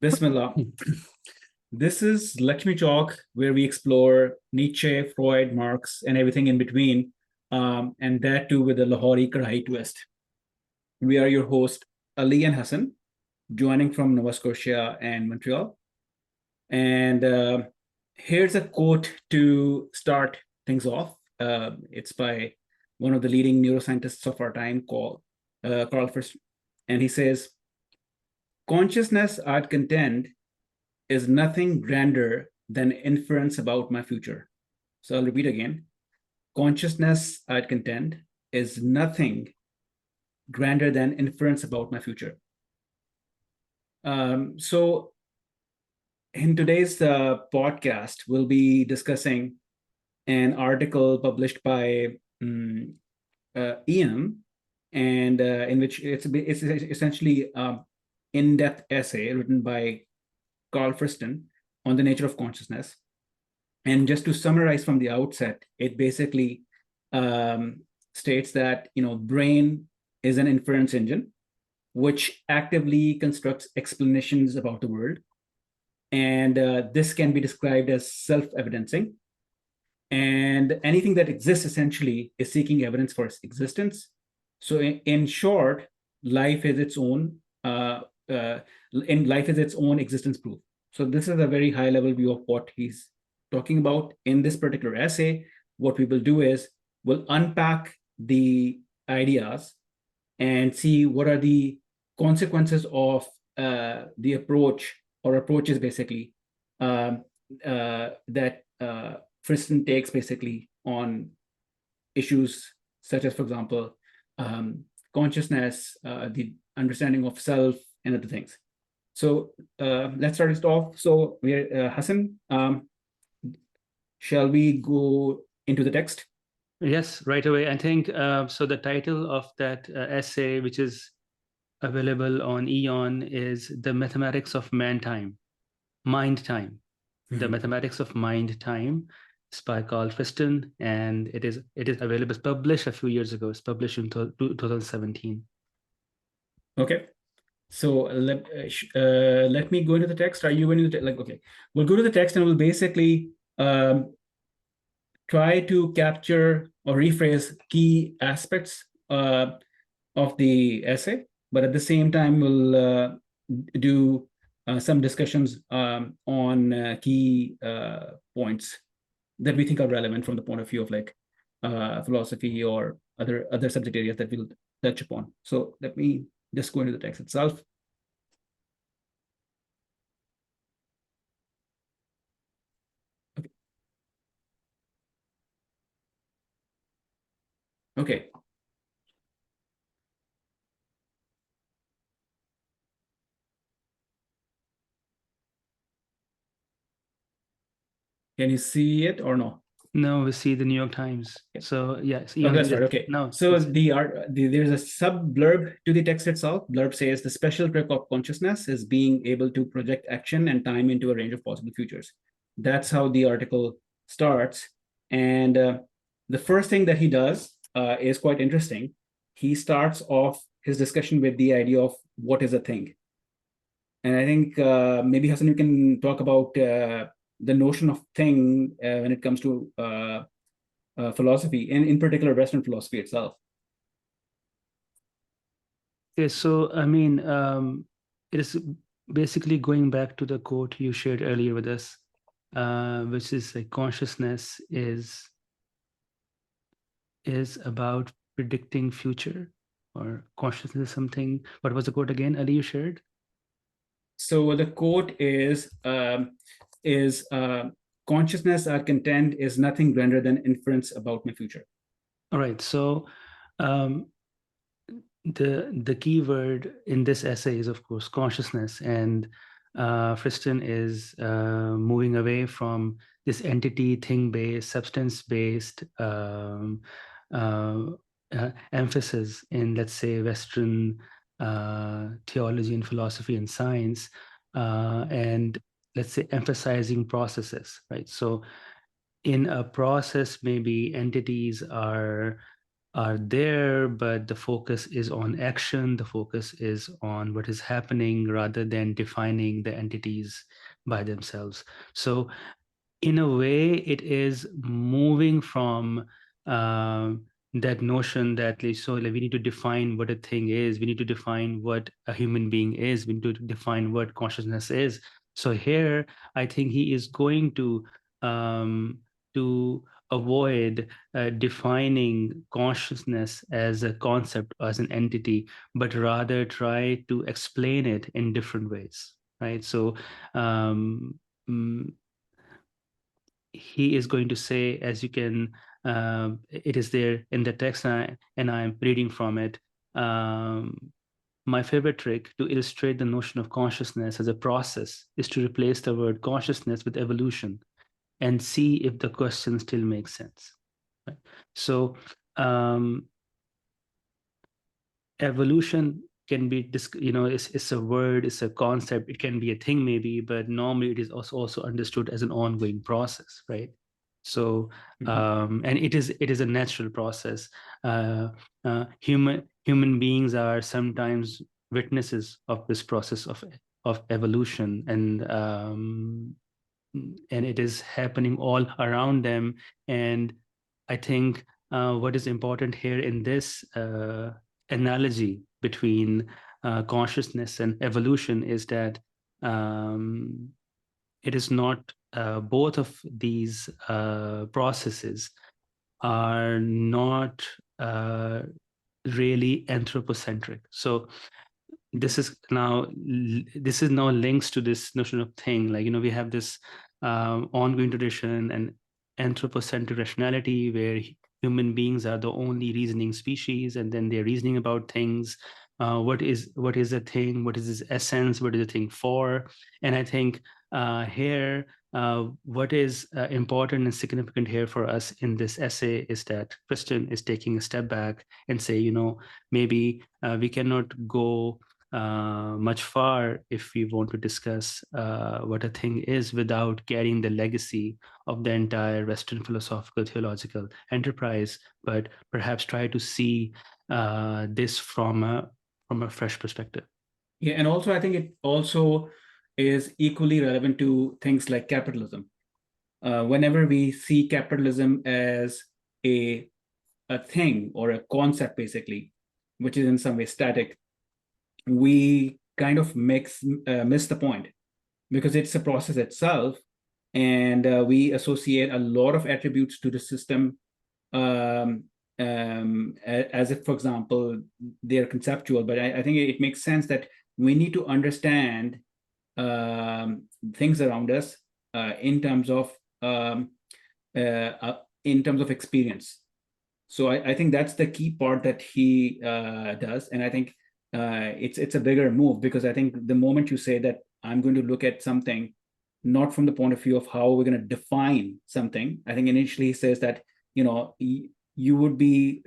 Bismillah. This is Lakshmi Chalk, where we explore Nietzsche, Freud, Marx, and everything in between, and that too with a Lahori Karahi twist. We are your host, Ali and Hassan, joining from Nova Scotia and Montreal. And here's a quote to start things off. It's by one of the leading neuroscientists of our time, called Karl Friston. And he says, consciousness, I'd contend, is nothing grander than inference about my future. So I'll repeat again. Consciousness, I'd contend, is nothing grander than inference about my future. So in today's podcast, we'll be discussing an article published by Aeon, and in which it's essentially in-depth essay written by Karl Friston on the nature of consciousness. And just to summarize from the outset, it basically states that brain is an inference engine which actively constructs explanations about the world, and this can be described as self-evidencing. And anything that exists essentially is seeking evidence for its existence. So, in short, life is its own. Life is its own existence proof. So this is a very high level view of what he's talking about in this particular essay. What we will do is we'll unpack the ideas and see what are the consequences of the approach or approaches basically that Friston takes basically on issues such as, for example, consciousness, the understanding of self, and other things. So let's start it off. So we're Hassan. Shall we go into the text? Yes, right away. I think so. The title of that essay, which is available on Aeon, is "The Mathematics of Mind Time." The Mathematics of Mind Time. It's by Karl Friston, and it is available. It's published a few years ago. It's published in 2017. Okay. So let me go into the text. Are you going to okay? We'll go to the text and we'll basically try to capture or rephrase key aspects of the essay, but at the same time we'll do some discussions on key points that we think are relevant from the point of view of philosophy or other subject areas that we'll touch upon. So let me just go into the text itself. Okay. Okay. Can you see it or no? No, we see the New York Times. So yes. Oh, that's right. Okay. No. So there's a sub blurb to the text itself. Blurb says the special trick of consciousness is being able to project action and time into a range of possible futures. That's how the article starts. And the first thing that he does is quite interesting. He starts off his discussion with the idea of what is a thing. And I think maybe Hassan, you can talk about the notion of thing when it comes to philosophy, and in particular Western philosophy itself. Okay, so I mean, it is basically going back to the quote you shared earlier with us, which is like consciousness is about predicting future, or consciousness is something. What was the quote again, Ali, you shared? So the quote is consciousness, I contend, is nothing grander than inference about my future. All right. So the key word in this essay is, of course, consciousness. And Friston is moving away from this entity, thing-based, substance-based emphasis in, let's say, Western theology and philosophy and science, and let's say emphasizing processes, right? So in a process, maybe entities are are there, but the focus is on action, the focus is on what is happening rather than defining the entities by themselves. So in a way, it is moving from that notion that like, we need to define what a thing is, we need to define what a human being is, we need to define what consciousness is. So here, I think he is going to avoid defining consciousness as a concept, as an entity, but rather try to explain it in different ways, right? So um, mm, he is going to say, as you can, it is there in the text, and I'm reading from it. My favorite trick to illustrate the notion of consciousness as a process is to replace the word consciousness with evolution and see if the question still makes sense. Right? So evolution can be, it's a word, it's a concept, it can be a thing maybe, but normally it is also understood as an ongoing process, right? So and it is a natural process. Human beings are sometimes witnesses of this process of evolution, and it is happening all around them. And I think what is important here in this analogy between consciousness and evolution is that um, it is not, both of these processes are not really anthropocentric. So this is now links to this notion of thing, like, we have this ongoing tradition and anthropocentric rationality where human beings are the only reasoning species, and then they're reasoning about things. What is a thing, what is its essence, what is a thing for? And I think here, what is important and significant here for us in this essay is that Friston is taking a step back and say, maybe we cannot go much far if we want to discuss what a thing is without carrying the legacy of the entire Western philosophical theological enterprise, but perhaps try to see this from a fresh perspective. Yeah, and also I think it also is equally relevant to things like capitalism. Whenever we see capitalism as a thing or a concept, basically, which is in some way static, we kind of miss the point, because it's a process itself, and we associate a lot of attributes to the system, as if, for example, they're conceptual. But I think it makes sense that we need to understand things around us in terms of experience. So I think that's the key part that he does, and I think it's a bigger move, because I think the moment you say that I'm going to look at something not from the point of view of how we're going to define something, I think initially he says that you would be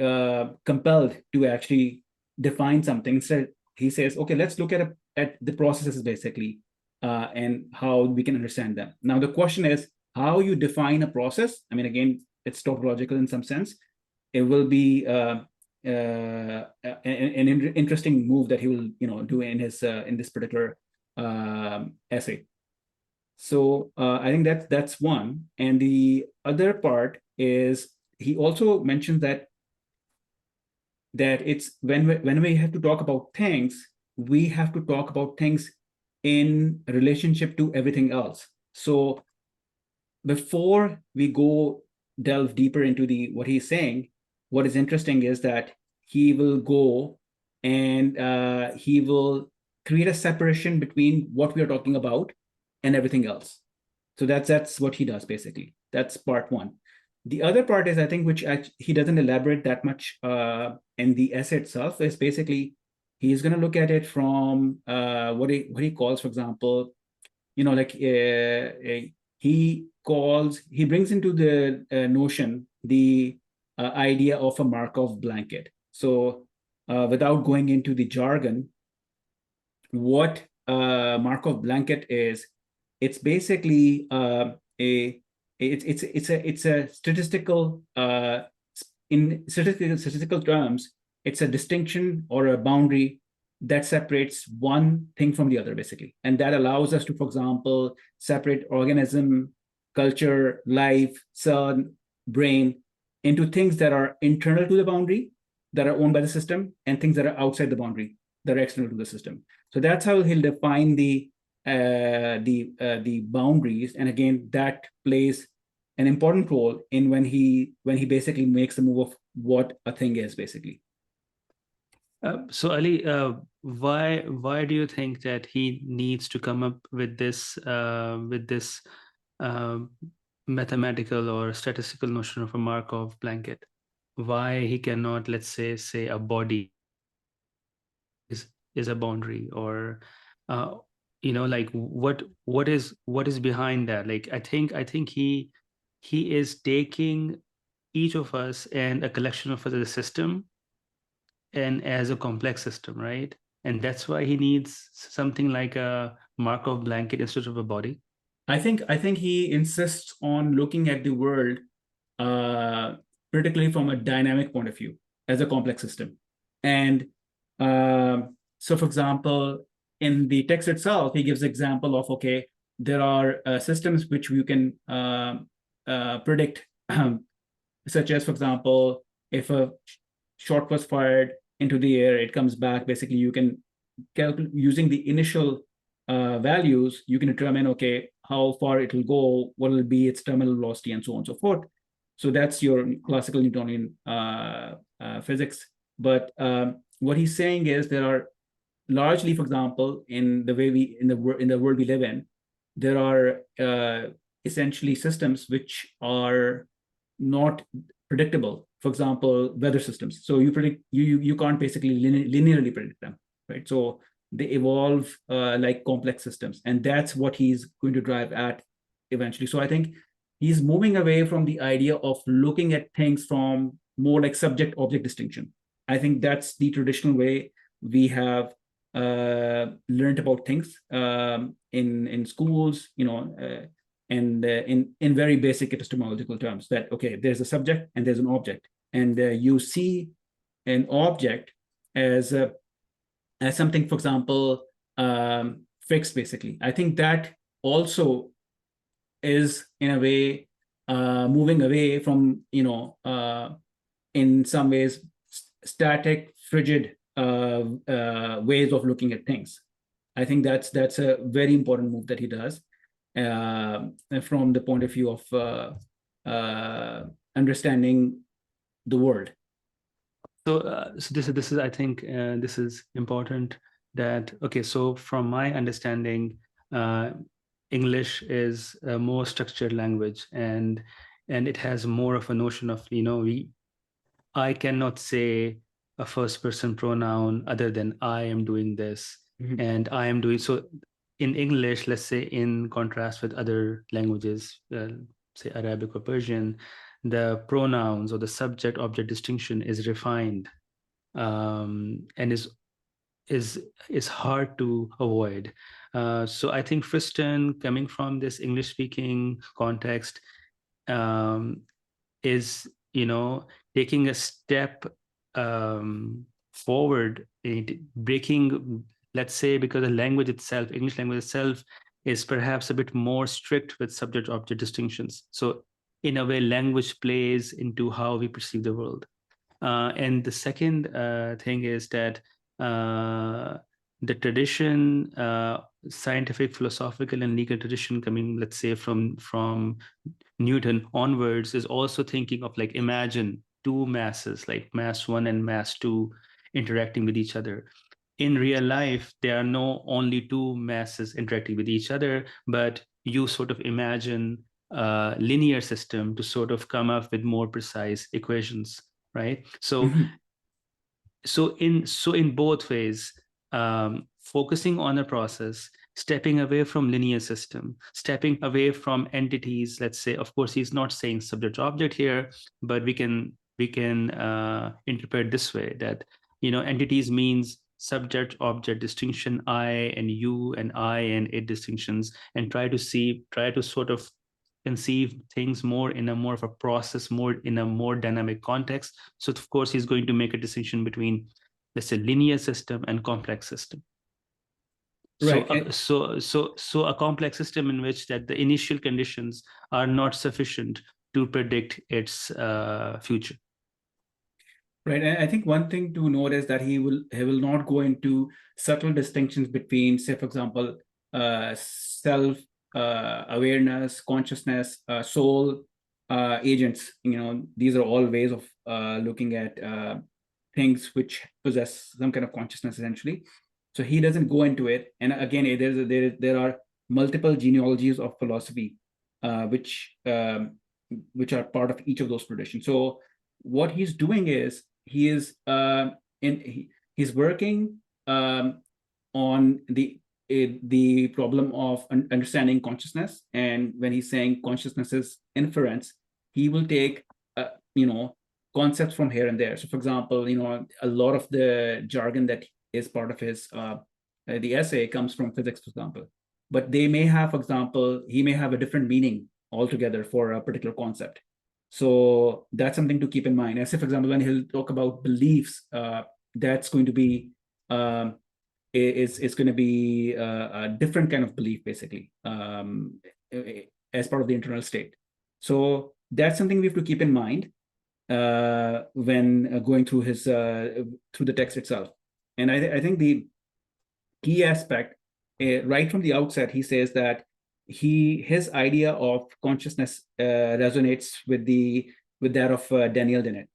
compelled to actually define something. Instead, he says, okay, let's look at the processes, basically, and how we can understand them. Now, the question is how you define a process. I mean, again, it's tautological in some sense. It will be an interesting move that he will do in his in this particular essay. So I think that's one. And the other part is he also mentions that it's when we have to talk about things, we have to talk about things in relationship to everything else. So before we go delve deeper into what he's saying, what is interesting is that he will go and he will create a separation between what we are talking about and everything else. So that's what he does, basically. That's part one. The other part is, I think, which he doesn't elaborate that much in the essay itself, is basically he's going to look at it from what he calls, for example, like he brings into the notion the idea of a Markov blanket. So without going into the jargon, what Markov blanket is, it's basically it's a statistical in statistical terms, it's a distinction or a boundary that separates one thing from the other, basically. And that allows us to, for example, separate organism, culture, life, cell, brain into things that are internal to the boundary, that are owned by the system, and things that are outside the boundary, that are external to the system. So that's how he'll define the boundaries. And again, that plays an important role in when he basically makes the move of what a thing is, basically. So Ali, why do you think that he needs to come up with this mathematical or statistical notion of a Markov blanket? Why he cannot, let's say a body is a boundary, or like what is behind that? Like I think he is taking each of us and a collection of us as a system and as a complex system, right? And that's why he needs something like a Markov blanket instead of a body. I think he insists on looking at the world, uh, particularly from a dynamic point of view, as a complex system. And so, for example, in the text itself, he gives example of, okay, there are systems which you can predict, such as, for example, if a shot was fired into the air, it comes back. Basically, you can calculate using the initial values, you can determine, okay, how far it will go, what will be its terminal velocity, and so on and so forth. So that's your classical Newtonian physics. But what he's saying is there are largely, for example, in the way we in the world we live in, there are essentially systems which are not predictable. For example, weather systems. So you can't basically linearly predict them, right? So they evolve like complex systems, and that's what he's going to drive at eventually. So I think he's moving away from the idea of looking at things from more like subject-object distinction. I think that's the traditional way we have learned about things in schools, and in very basic epistemological terms, that okay, there's a subject and there's an object, and you see an object as something, for example, fixed, basically. I think that also is in a way moving away from, in some ways, static, frigid ways of looking at things. I think that's a very important move that he does from the point of view of understanding the world. So this is I think this is important, that okay, so from my understanding, English is a more structured language, and it has more of a notion of, I cannot say a first person pronoun other than I am doing this, and I am doing so. In English, let's say, in contrast with other languages, say Arabic or Persian, the pronouns or the subject object distinction is refined, and is hard to avoid. So I think Friston, coming from this English speaking context, is taking a step forward, breaking, let's say, because the language itself, English language itself, is perhaps a bit more strict with subject object distinctions. So in a way, language plays into how we perceive the world. And the second thing is that the tradition, scientific, philosophical, and legal tradition coming, let's say, from Newton onwards, is also thinking of, like, imagine two masses, like mass 1 and mass 2, interacting with each other. In real life, there are no only two masses interacting with each other, but you sort of imagine a linear system to sort of come up with more precise equations, right? So in both ways, focusing on a process, stepping away from linear system, stepping away from entities. Let's say, of course, he's not saying subject object here, but we can interpret this way, that entities means subject object distinction, I and you and I and it distinctions, and try to sort of conceive things more in a more of a process, more in a more dynamic context. So of course, he's going to make a distinction between, let's say, linear system and complex system. So, Right. so a complex system in which that the initial conditions are not sufficient to predict its future. Right. And I think one thing to note is that he will not go into subtle distinctions between, say, for example, self awareness, consciousness, soul, agents. These are all ways of looking at things which possess some kind of consciousness, essentially. So he doesn't go into it. And again, there are multiple genealogies of philosophy, which are part of each of those traditions. So what he's doing is he's working on the problem of understanding consciousness. And when he's saying consciousness is inference, he will take concepts from here and there. So for example, a lot of the jargon that is part of his the essay comes from physics, for example, but they may have, for example, he may have a different meaning altogether for a particular concept. So that's something to keep in mind. As if, for example, when he'll talk about beliefs, that's going to be it's going to be a different kind of belief, basically, as part of the internal state. So that's something we have to keep in mind when going through his through the text itself. And I think the key aspect, right from the outset, he says that his idea of consciousness resonates with that of Daniel Dennett.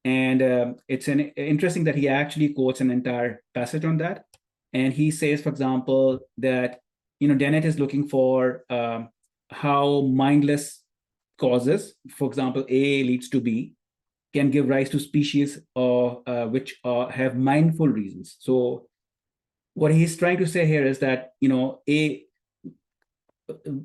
And it's interesting that he actually quotes an entire passage on that. And he says, for example, that Dennett is looking for how mindless causes, for example, A leads to B, can give rise to species which have mindful reasons. So what he's trying to say here is that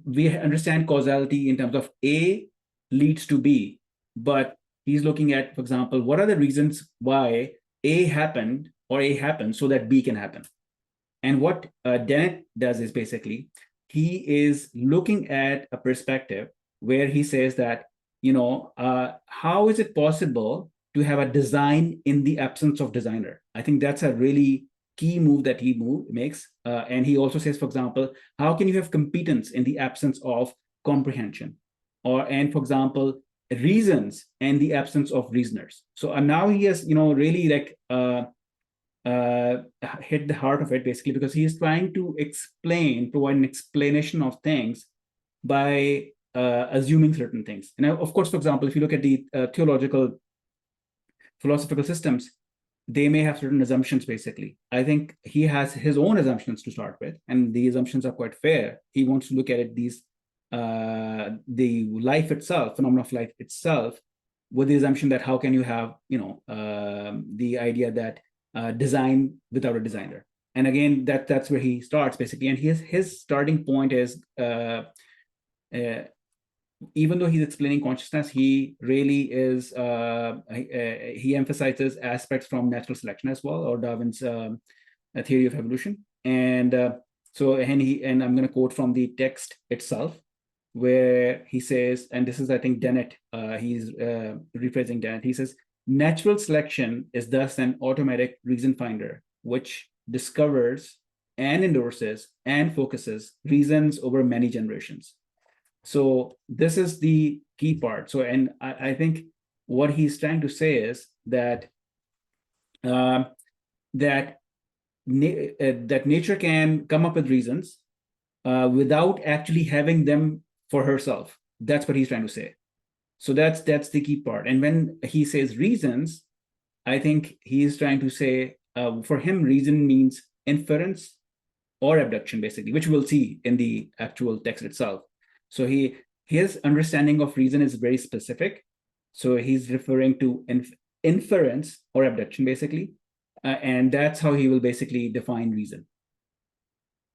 we understand causality in terms of A leads to B, but he's looking at, for example, what are the reasons why A happened or A happened so that B can happen. And what Dennett does is basically he is looking at a perspective where he says that how is it possible to have a design in the absence of designer? I think that's a really key move that he makes. And he also says, for example, how can you have competence in the absence of comprehension? And for example, reasons and the absence of reasoners. So now he has, really like hit the heart of it, basically, because he is trying to provide an explanation of things by assuming certain things. And of course, for example, if you look at the theological philosophical systems, they may have certain assumptions, basically. I think he has his own assumptions to start with, and the assumptions are quite fair. He wants to look at it, the life itself, phenomenon of life itself, with the assumption that how can you have, the idea that design without a designer. And again, that's where he starts, basically. And his starting point is, even though he's explaining consciousness, he really is he emphasizes aspects from natural selection as well, or Darwin's theory of evolution. And and I'm going to quote from the text itself, where he says, and this is, I think, Dennett, he's rephrasing Dennett. He says, natural selection is thus an automatic reason finder, which discovers and endorses and focuses reasons over many generations. So this is the key part. So, and I think what he's trying to say is that that nature can come up with reasons without actually having them for herself. That's what he's trying to say. So that's the key part. And when he says reasons, I think he's trying to say, for him, reason means inference or abduction, basically, which we'll see in the actual text itself. So his understanding of reason is very specific. So he's referring to inference or abduction, basically, and that's how he will basically define reason.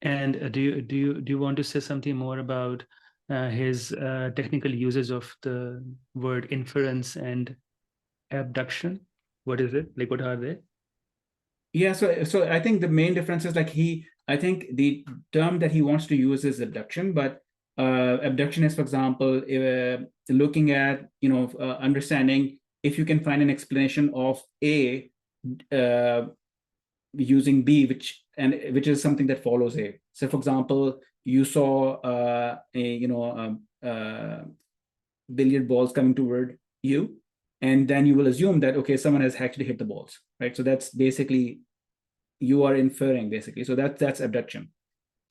And do you want to say something more about his technical uses of the word inference and abduction? What is it? Like, what are they? Yeah, so I think the main difference is, like, I think the term that he wants to use is abduction, but Abduction is, for example, looking at, understanding if you can find an explanation of A using B, which is something that follows A. So, for example, you saw billiard balls coming toward you, and then you will assume that, okay, someone has actually hit the balls, right? So that's basically, you are inferring, basically. So that's abduction.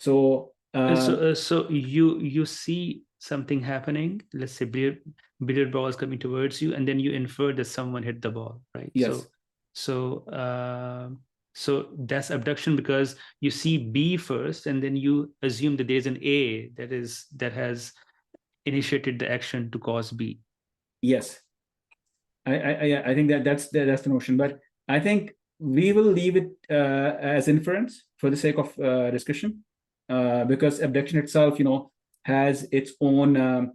So so you see something happening, let's say billiard balls coming towards you, and then you infer that someone hit the ball, right? yes, So that's abduction, because you see B first, and then you assume that there's an A that has initiated the action to cause B. yes, I think that's the notion, but I think we will leave it as inference for the sake of discussion, because abduction itself, has its own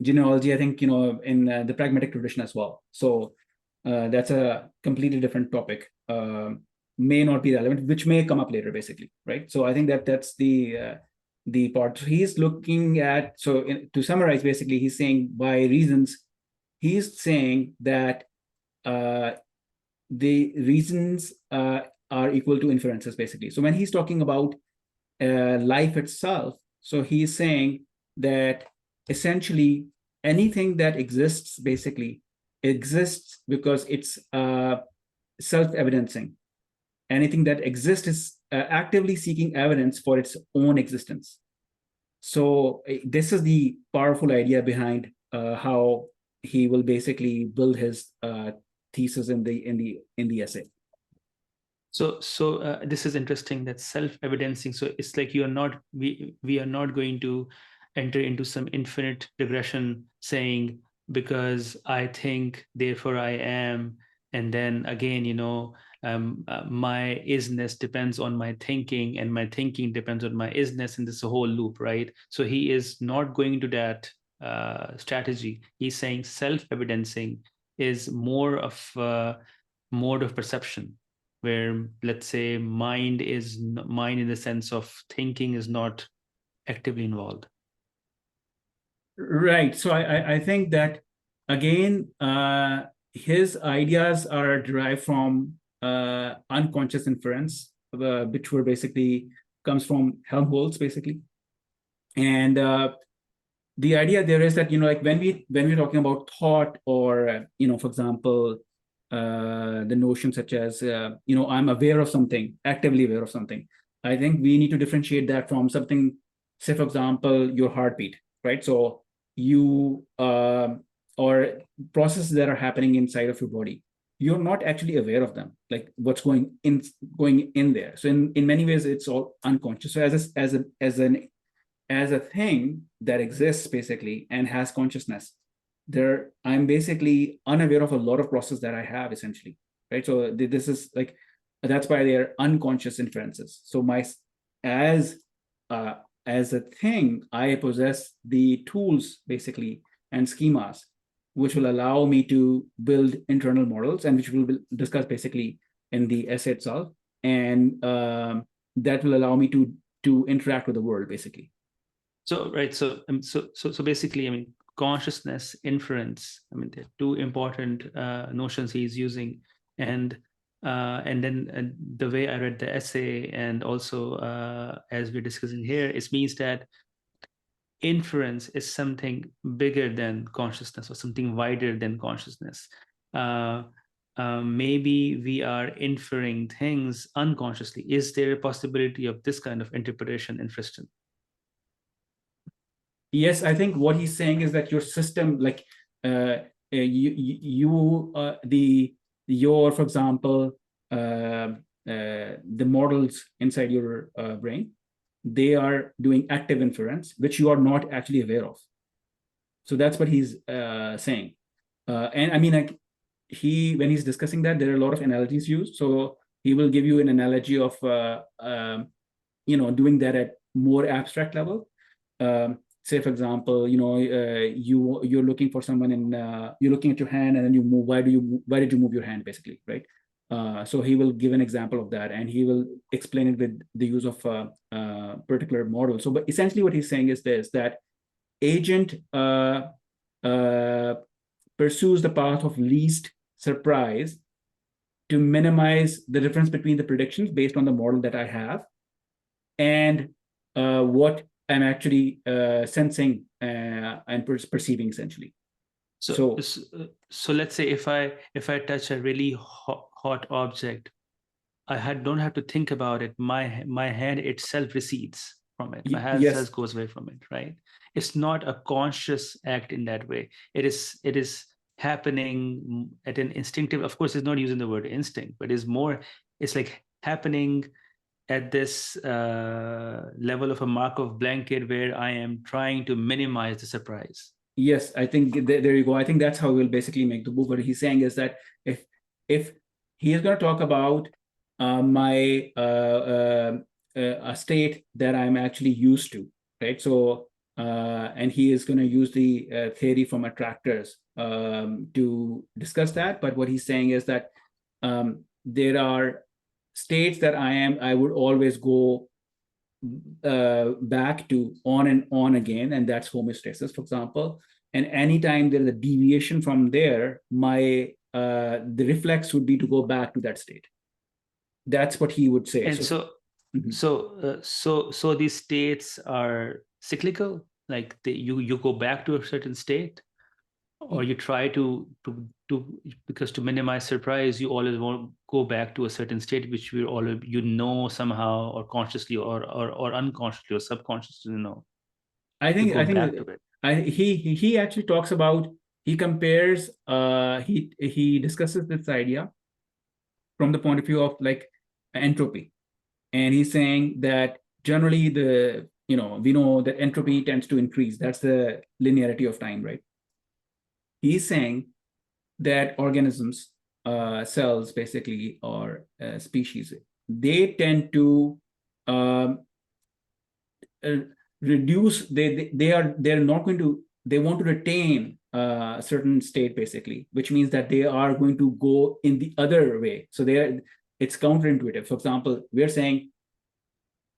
genealogy, I think, in the pragmatic tradition as well. So that's a completely different topic. May not be relevant, which may come up later, basically, right? So I think that's the part. So he's looking at, to summarize, basically, he's saying by reasons, he's saying that the reasons are equal to inferences, basically. So when he's talking about life itself, so he's saying that essentially anything that exists basically exists because it's self-evidencing. Anything that exists is actively seeking evidence for its own existence. So this is the powerful idea behind how he will basically build his thesis in the essay. So this is interesting, that self-evidencing. So it's like we are not going to enter into some infinite regression saying, because I think, therefore I am, and then again, my isness depends on my thinking, and my thinking depends on my isness, and this is a whole loop, right? So he is not going into that strategy. He's saying self-evidencing is more of a mode of perception, where, let's say, mind in the sense of thinking is not actively involved. Right. So I think that, again, his ideas are derived from unconscious inference, which were basically comes from Helmholtz, basically. And the idea there is that, like when we're talking about thought, or for example, the notion such as I'm aware of something, actively aware of something. I think we need to differentiate that from something, say for example, your heartbeat, right? So you or processes that are happening inside of your body, you're not actually aware of them, like what's going in there. So in many ways it's all unconscious. So as a thing that exists, basically, and has consciousness, I'm basically unaware of a lot of process that I have, essentially, right? So this is like, that's why they're unconscious inferences. So as a thing, I possess the tools, basically, and schemas which will allow me to build internal models, and which we'll discuss basically in the essay itself, and that will allow me to interact with the world, basically. So right, so basically, I mean, consciousness, inference, I mean, they're two important notions he's using, and then the way I read the essay, and also as we're discussing here, it means that inference is something bigger than consciousness, or something wider than consciousness. Maybe we are inferring things unconsciously. Is there a possibility of this kind of interpretation in Friston? Yes, I think what he's saying is that your system, like for example, the models inside your brain, they are doing active inference, which you are not actually aware of. So that's what he's saying. And I mean, like, when he's discussing that, there are a lot of analogies used. So he will give you an analogy of doing that at more abstract level. Say for example, you're looking for someone, and you're looking at your hand, and then you move. Why did you move your hand, basically, right? So he will give an example of that, and he will explain it with the use of a particular model. So, but essentially what he's saying is this, that agent pursues the path of least surprise to minimize the difference between the predictions based on the model that I have and what I'm actually sensing and perceiving, essentially. So let's say if I touch a really hot object, don't have to think about it. My hand itself recedes from it. My hand Yes. itself goes away from it, right? It's not a conscious act in that way. It is happening at an instinctive, of course, it's not using the word instinct, but it's like happening at this level of a Markov blanket where I am trying to minimize the surprise. Yes, I think there you go. I think that's how we'll basically make the book. What he's saying is that if he is going to talk about my a state that I'm actually used to, right? So and he is going to use the theory from attractors to discuss that. But what he's saying is that there are states that I would always go back to on and on again, and that's homeostasis, for example. And anytime there is a deviation from there, my the reflex would be to go back to that state. That's what he would say. And so these states are cyclical, like you go back to a certain state, or you try to because to minimize surprise, you always want to go back to a certain state which we all somehow, or consciously or unconsciously or subconsciously know. I think he actually talks about, he compares he discusses this idea from the point of view of like entropy, and he's saying that generally we know that entropy tends to increase. That's the linearity of time, right? He's saying that organisms, cells basically, or species, they tend to reduce. They're not going to. They want to retain a certain state, basically, which means that they are going to go in the other way. So it's counterintuitive. For example, we're saying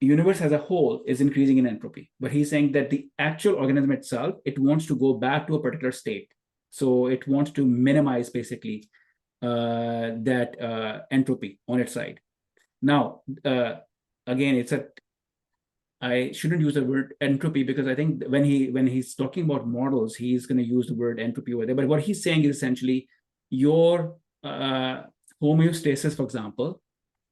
universe as a whole is increasing in entropy, but he's saying that the actual organism itself, it wants to go back to a particular state. So it wants to minimize basically that entropy on its side. Now, again, I shouldn't use the word entropy, because I think when he's talking about models, he's going to use the word entropy over there. But what he's saying is essentially your homeostasis, for example,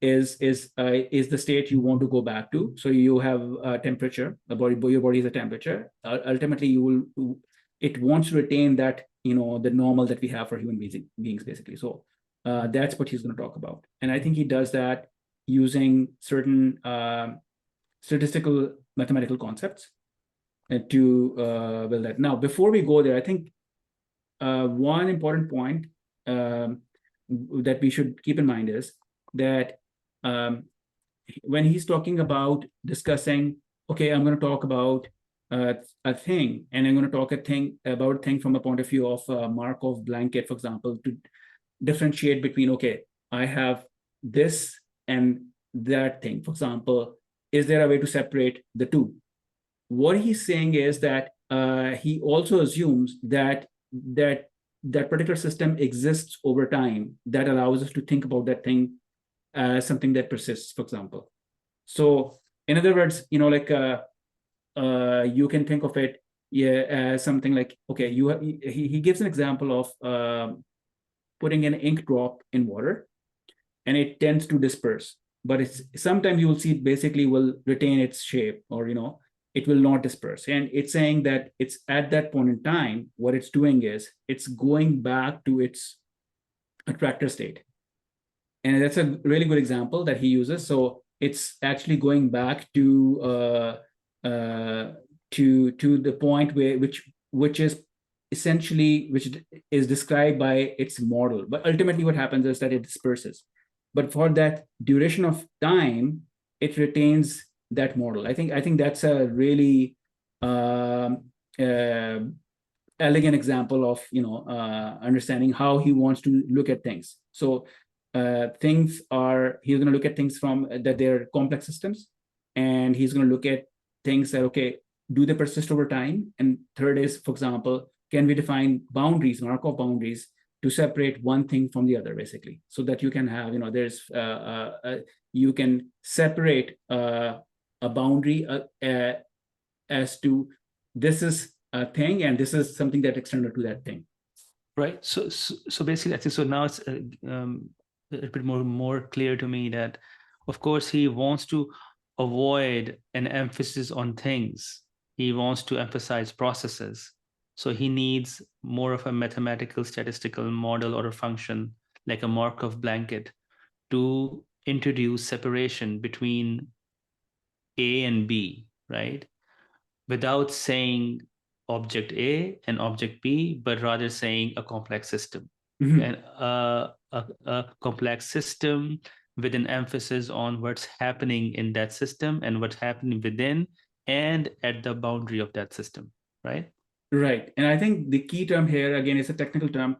is the state you want to go back to. So you have a temperature, your body is a temperature. Ultimately, it wants to retain that, the normal that we have for human beings, basically. So that's what he's going to talk about. And I think he does that using certain statistical mathematical concepts to build that. Now, before we go there, I think one important point that we should keep in mind is that when he's talking about discussing, okay, I'm going to talk about a thing, and I'm going to talk about a thing from a point of view of Markov blanket, for example, to differentiate between, okay, I have this and that thing. For example, is there a way to separate the two? What he's saying is that he also assumes that particular system exists over time that allows us to think about that thing as something that persists, for example. So in other words, you can think of it as something like, okay, he gives an example of putting an ink drop in water, and it tends to disperse. But sometimes you will see it basically will retain its shape, or it will not disperse. And it's saying that it's at that point in time, what it's doing is it's going back to its attractor state. And that's a really good example that he uses. So it's actually going back to the point which is described by its model. But ultimately what happens is that it disperses. But for that duration of time, it retains that model. I think that's a really elegant example of understanding how he wants to look at things. So he's going to look at things from that they're complex systems, and he's going to look at things that, okay, do they persist over time? And third is, for example, can we define boundaries, Markov boundaries, to separate one thing from the other, basically, so that you can have, you can separate a boundary as to this is a thing and this is something that external to that thing. Right. So basically, I think so now it's a bit more clear to me that, of course, he wants to avoid an emphasis on things. He wants to emphasize processes. So he needs more of a mathematical statistical model or a function like a Markov blanket to introduce separation between A and B, right? Without saying object A and object B, but rather saying a complex system. Mhm. And a complex system with an emphasis on what's happening in that system and what's happening within and at the boundary of that system, right? Right. And I think the key term here, again, is a technical term,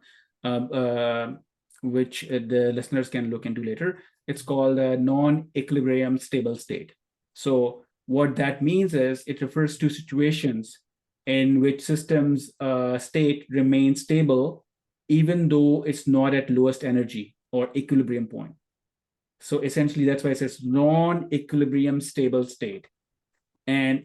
which the listeners can look into later. It's called a non-equilibrium stable state. So what that means is it refers to situations in which systems state remains stable, even though it's not at lowest energy or equilibrium point. So essentially, that's why it says non-equilibrium stable state. And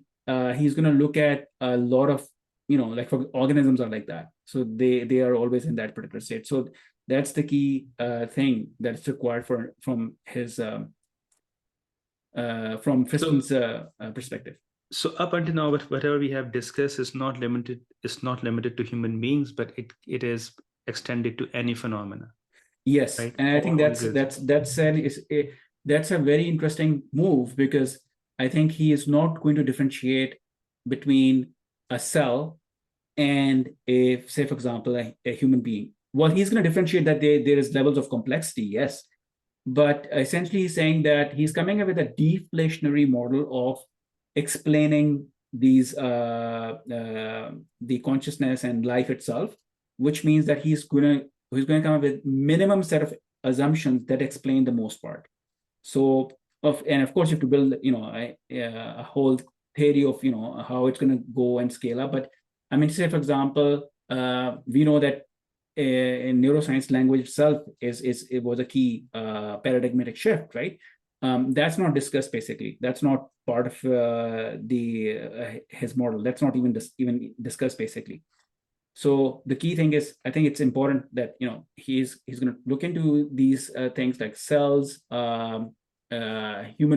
he's going to look at a lot of, like, for organisms are like that. So they are always in that particular state. So that's the key thing that's required from Friston's perspective. So up until now, whatever we have discussed is not limited to human beings, but it is extended to any phenomena. Yes, right? and I think that's a very interesting move, because I think he is not going to differentiate between a cell and say, for example, a human being. Well, he's going to differentiate that there is levels of complexity, yes, but essentially he's saying that he's coming up with a deflationary model of explaining these the consciousness and life itself, which means that he's going to come up with minimum set of assumptions that explain the most part. So of course you have to build a whole theory of how it's going to go and scale up. But I mean, say for example, we know that in neuroscience, language itself it was a key paradigmatic shift, right? That's not discussed, basically. That's not part of his model. That's not even discussed, basically. So the key thing is, I think it's important that he's going to look into these things like cells, human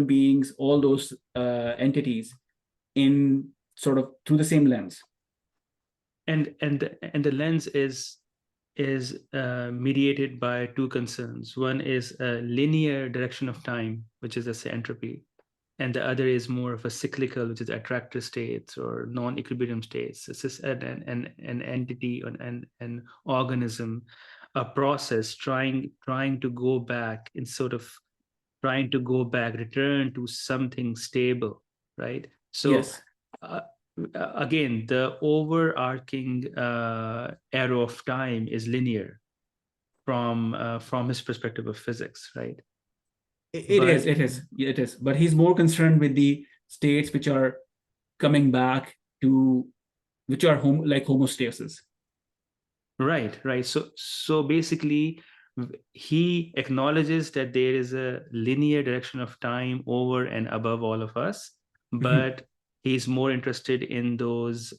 beings, all those entities in sort of through the same lens. And the lens is mediated by two concerns. One is a linear direction of time, which is, let's say, entropy, and the other is more of a cyclical, which is attractor states or non-equilibrium states. It's just an entity, an organism, a process trying to go back in sort of trying to go back, return to something stable, right? So yes. Again, the overarching arrow of time is linear from his perspective of physics, right? It is. But he's more concerned with the states which are coming back to, which are like homeostasis. Right. So basically, he acknowledges that there is a linear direction of time over and above all of us, but he's more interested in those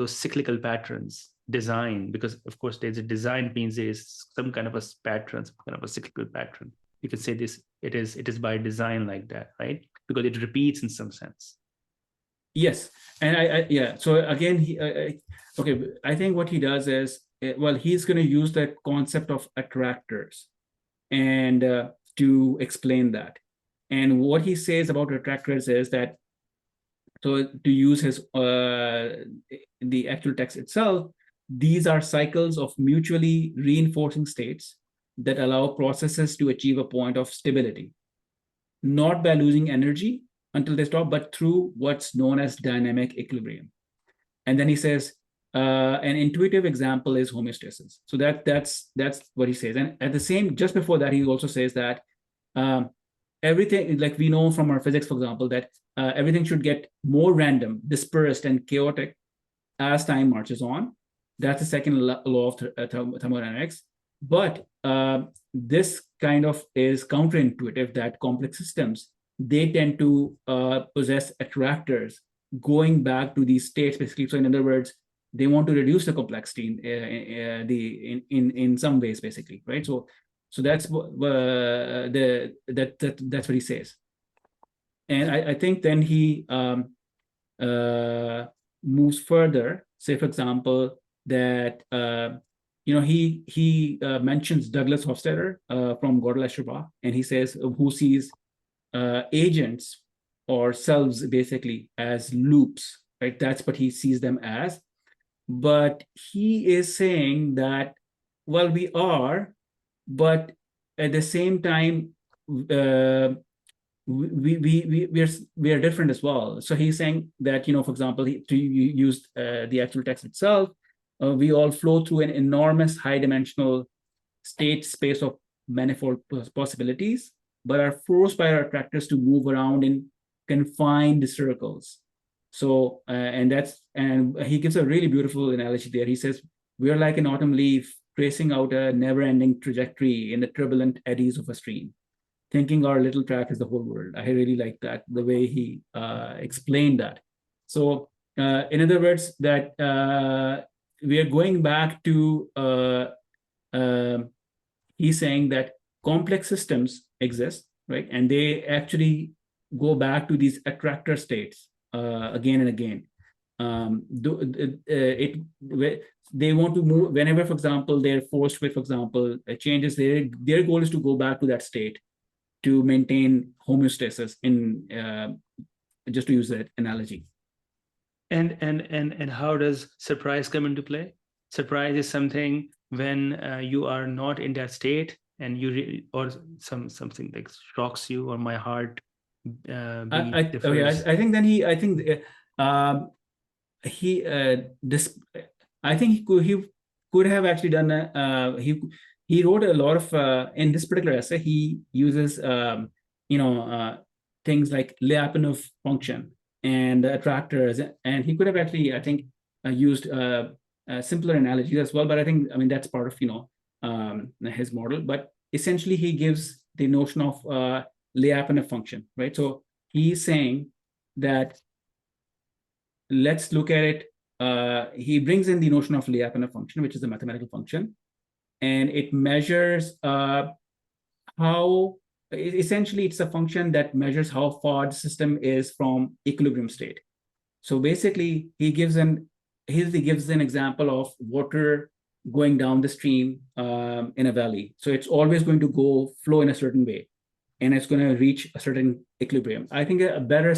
cyclical patterns design, because of course there's a design means there is some kind of a pattern, some kind of a cyclical pattern. You could say this, it is by design like that, right? Because it repeats in some sense. Yes. And yeah, so again, okay, I think what he does is, well, he's going to use the concept of attractors and to explain that. And what he says about attractors is that, so to use his the actual text itself, these are cycles of mutually reinforcing states that allow processes to achieve a point of stability, not by losing energy until they stop, but through what's known as dynamic equilibrium. And then he says, an intuitive example is homeostasis. So that's what he says. And at the same, just before that, he also says that everything, like we know from our physics, for example, that everything should get more random, dispersed, and chaotic as time marches on. That's the second law of thermodynamics. But this kind of is counterintuitive, that complex systems, they tend to possess attractors going back to these states, basically. So in other words, they want to reduce the complexity in some ways, basically, right? So that's that's what he says. And I think then he moves further. Say, for example, that he mentions Douglas Hofstadter from Gödel-Escherbach, and he says who sees agents or selves basically as loops, right? That's what he sees them as. But he is saying that, well, we are, but at the same time, we are different as well. So he's saying that, for example, to use the actual text itself, we all flow through an enormous high-dimensional state space of manifold possibilities, but are forced by our attractors to move around in confined circles. So and he gives a really beautiful analogy there. He says we are like an autumn leaf tracing out a never-ending trajectory in the turbulent eddies of a stream, thinking our little track is the whole world. I really like that, the way he explained that. So in other words, that we are going back to he's saying that complex systems exist, right? And they actually go back to these attractor states again and again. They want to move whenever, for example, they're forced with, for example, changes. Their goal is to go back to that state to maintain homeostasis. In just to use that analogy. And how does surprise come into play? Surprise is something when you are not in that state and or something like shocks you, or my heart differs. I think then I think he could have actually done he wrote a lot of in this particular essay. He uses things like Lyapunov function and attractors, and he could have actually, I think, used simpler analogies as well. But I mean that's part of his model. But essentially, he gives the notion of Lyapunov function, right? So he's saying that let's look at it. He brings in the notion of Lyapunov function, which is a mathematical function, and it measures how essentially it's a function that measures how far the system is from equilibrium state. So basically, he gives an example of water going down the stream in a valley. So it's always going to flow in a certain way, and it's going to reach a certain equilibrium. I think a better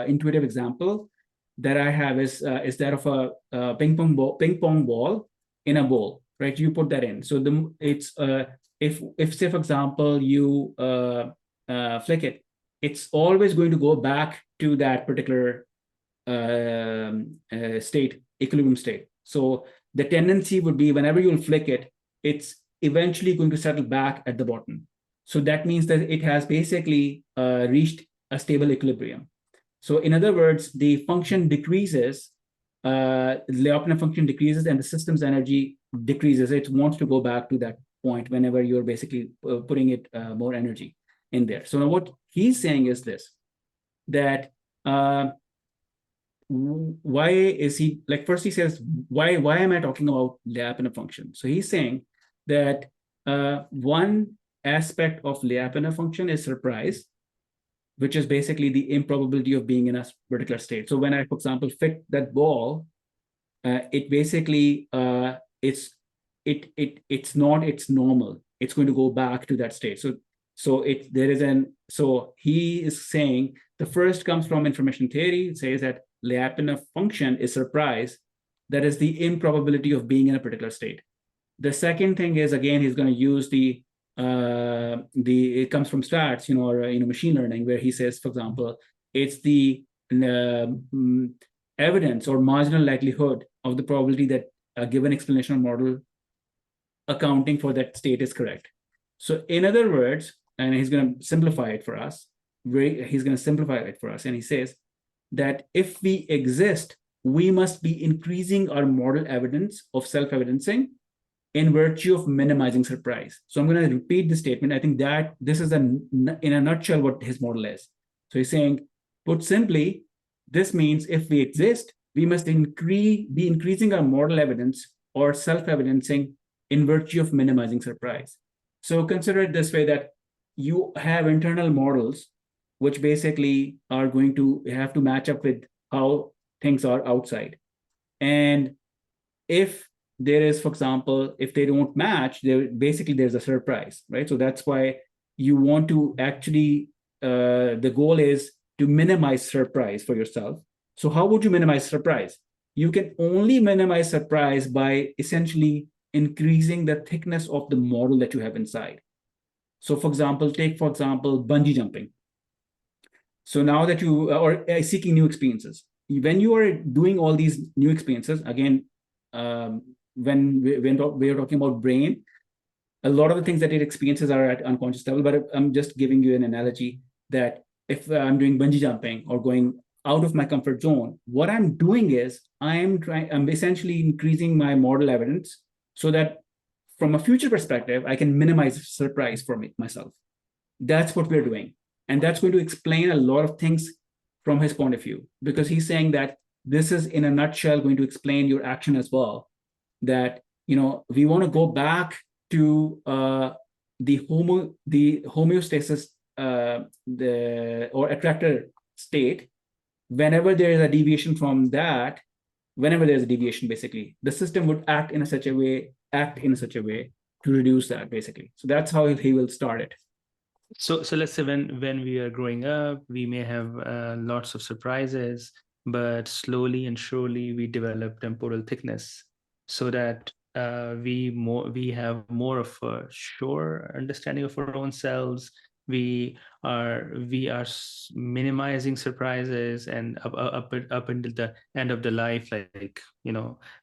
intuitive example that I have is that of a ping pong ball in a bowl, right? You put that in. So it's if say, for example, you flick it, it's always going to go back to that particular equilibrium state. So the tendency would be whenever you'll flick it, it's eventually going to settle back at the bottom. So that means that it has basically reached a stable equilibrium. So in other words, the function decreases, the Lyapunov function decreases, and the system's energy decreases. It wants to go back to that point whenever you're basically putting it more energy in there. So now what he's saying is this, that why is he, like, first he says, why am I talking about Lyapunov function? So he's saying that one aspect of Lyapunov function is surprise, which is basically the improbability of being in a particular state. So when I, for example, flick that ball, it basically it's not its normal. It's going to go back to that state. So he is saying the first comes from information theory. It says that Lyapunov function is surprise. That is the improbability of being in a particular state. The second thing is, again, he's going to use it comes from stats, or machine learning, where he says, for example, it's the evidence or marginal likelihood of the probability that a given explanational model accounting for that state is correct. So in other words, and he's going to simplify it for us, and he says that if we exist, we must be increasing our model evidence of self-evidencing in virtue of minimizing surprise. So I'm going to repeat the statement. I think that this is in a nutshell what his model is. So he's saying, put simply, this means if we exist, we must be increasing our model evidence or self-evidencing in virtue of minimizing surprise. So consider it this way, that you have internal models which basically are going to have to match up with how things are outside. And if there is, for example, if they don't match, there's a surprise, right? So that's why you want to actually, the goal is to minimize surprise for yourself. So how would you minimize surprise? You can only minimize surprise by essentially increasing the thickness of the model that you have inside. So for example, bungee jumping. So now that you are seeking new experiences, when you are doing all these new experiences, again, when we are talking about brain, a lot of the things that it experiences are at unconscious level, but I'm just giving you an analogy that if I'm doing bungee jumping or going out of my comfort zone, what I'm doing is I'm essentially increasing my model evidence so that from a future perspective, I can minimize surprise for myself. That's what we're doing. And that's going to explain a lot of things from his point of view, because he's saying that this is in a nutshell going to explain your action as well, that we want to go back to the homeostasis, or attractor state. Whenever there is a deviation from that, whenever there's a deviation, basically the system would act in such a way to reduce that, basically. So that's how he will start it. So let's say when we are growing up, we may have lots of surprises, but slowly and surely we develop temporal thickness so that we have more of a sure understanding of our own selves. We are minimizing surprises, and up until the end of the life, like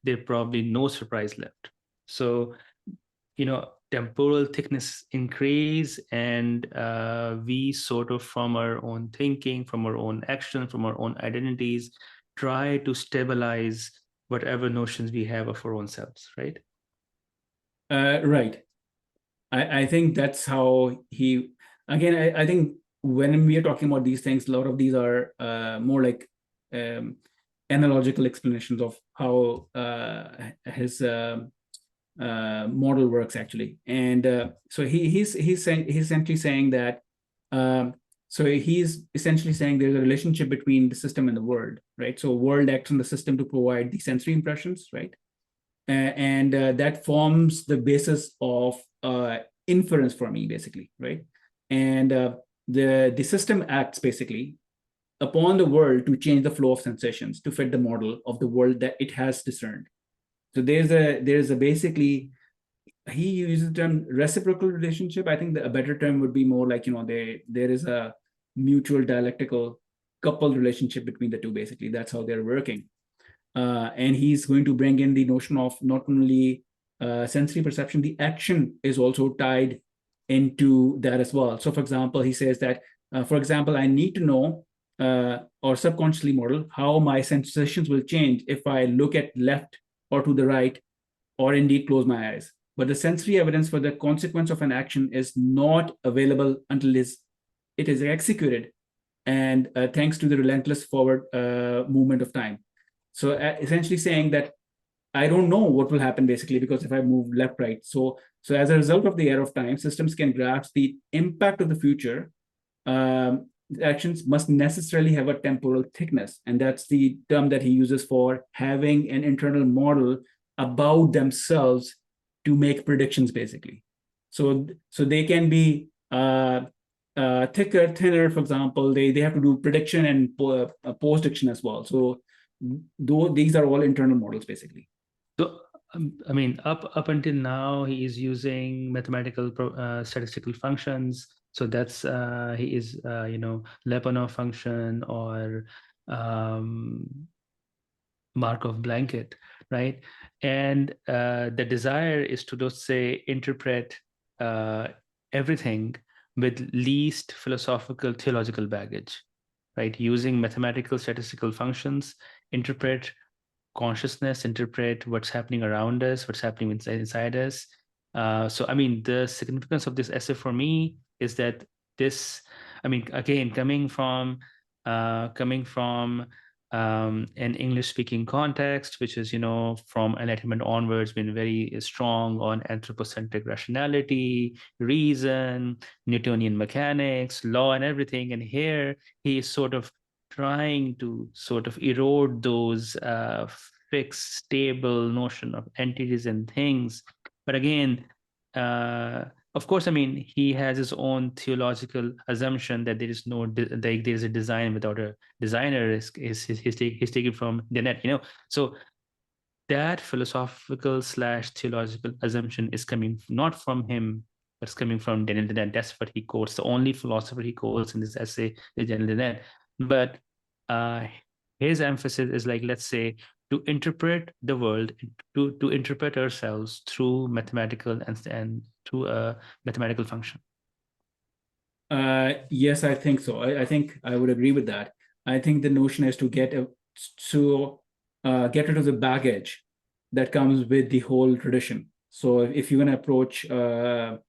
there probably no surprise left. So temporal thickness increase, and we sort of, from our own thinking, from our own action, from our own identities, try to stabilize whatever notions we have of our own selves, right? Right. I think that's how he, again, I think when we are talking about these things, a lot of these are more like analogical explanations of how his model works, actually. And so he's essentially saying that, so he's essentially saying there's a relationship between the system and the world, right? So world acts on the system to provide the sensory impressions, right? And that forms the basis of inference for me, basically, right? And the system acts basically upon the world to change the flow of sensations to fit the model of the world that it has discerned. So there's a basically, he uses the term reciprocal relationship. I think a better term would be more like, there is a mutual dialectical coupled relationship between the two, basically. That's how they're working. And he's going to bring in the notion of not only sensory perception, the action is also tied into that as well. So for example, he says that, for example, I need to know or subconsciously model how my sensations will change if I look at left or to the right, or indeed close my eyes. But the sensory evidence for the consequence of an action is not available until it is executed, and thanks to the relentless forward movement of time. So essentially saying that I don't know what will happen, basically, because if I move left, right. So as a result of the error of time, systems can grasp the impact of the future. Actions must necessarily have a temporal thickness. And that's the term that he uses for having an internal model about themselves to make predictions, basically. So they can be thicker, thinner, for example. They have to do prediction and post-diction as well. So these are all internal models, basically. So I mean, up until now, he is using mathematical statistical functions. So that's he is Lyapunov function, or Markov blanket, right? And the desire is to, let's say, interpret everything with least philosophical theological baggage, right? Using mathematical statistical functions, interpret consciousness, interpret what's happening around us, what's happening inside us. So, I mean, the significance of this essay for me is that this, I mean, again, coming from an English-speaking context, which is, from Enlightenment onwards, been very strong on anthropocentric rationality, reason, Newtonian mechanics, law, and everything. And here he is sort of trying to sort of erode those fixed, stable notion of entities and things. But again, of course, I mean, he has his own theological assumption that there is there is a design without a designer. He's taken from the net, So that philosophical / theological assumption is coming not from him, but it's coming from Daniel Dennett. That's what he quotes. The only philosopher he quotes in this essay is Daniel Dennett. But uh, his emphasis is like, let's say, to interpret the world, to interpret ourselves through mathematical and through a mathematical function. Yes, I think so. I think I would agree with that. I think the notion is to get rid of the baggage that comes with the whole tradition. So if you're going to approach it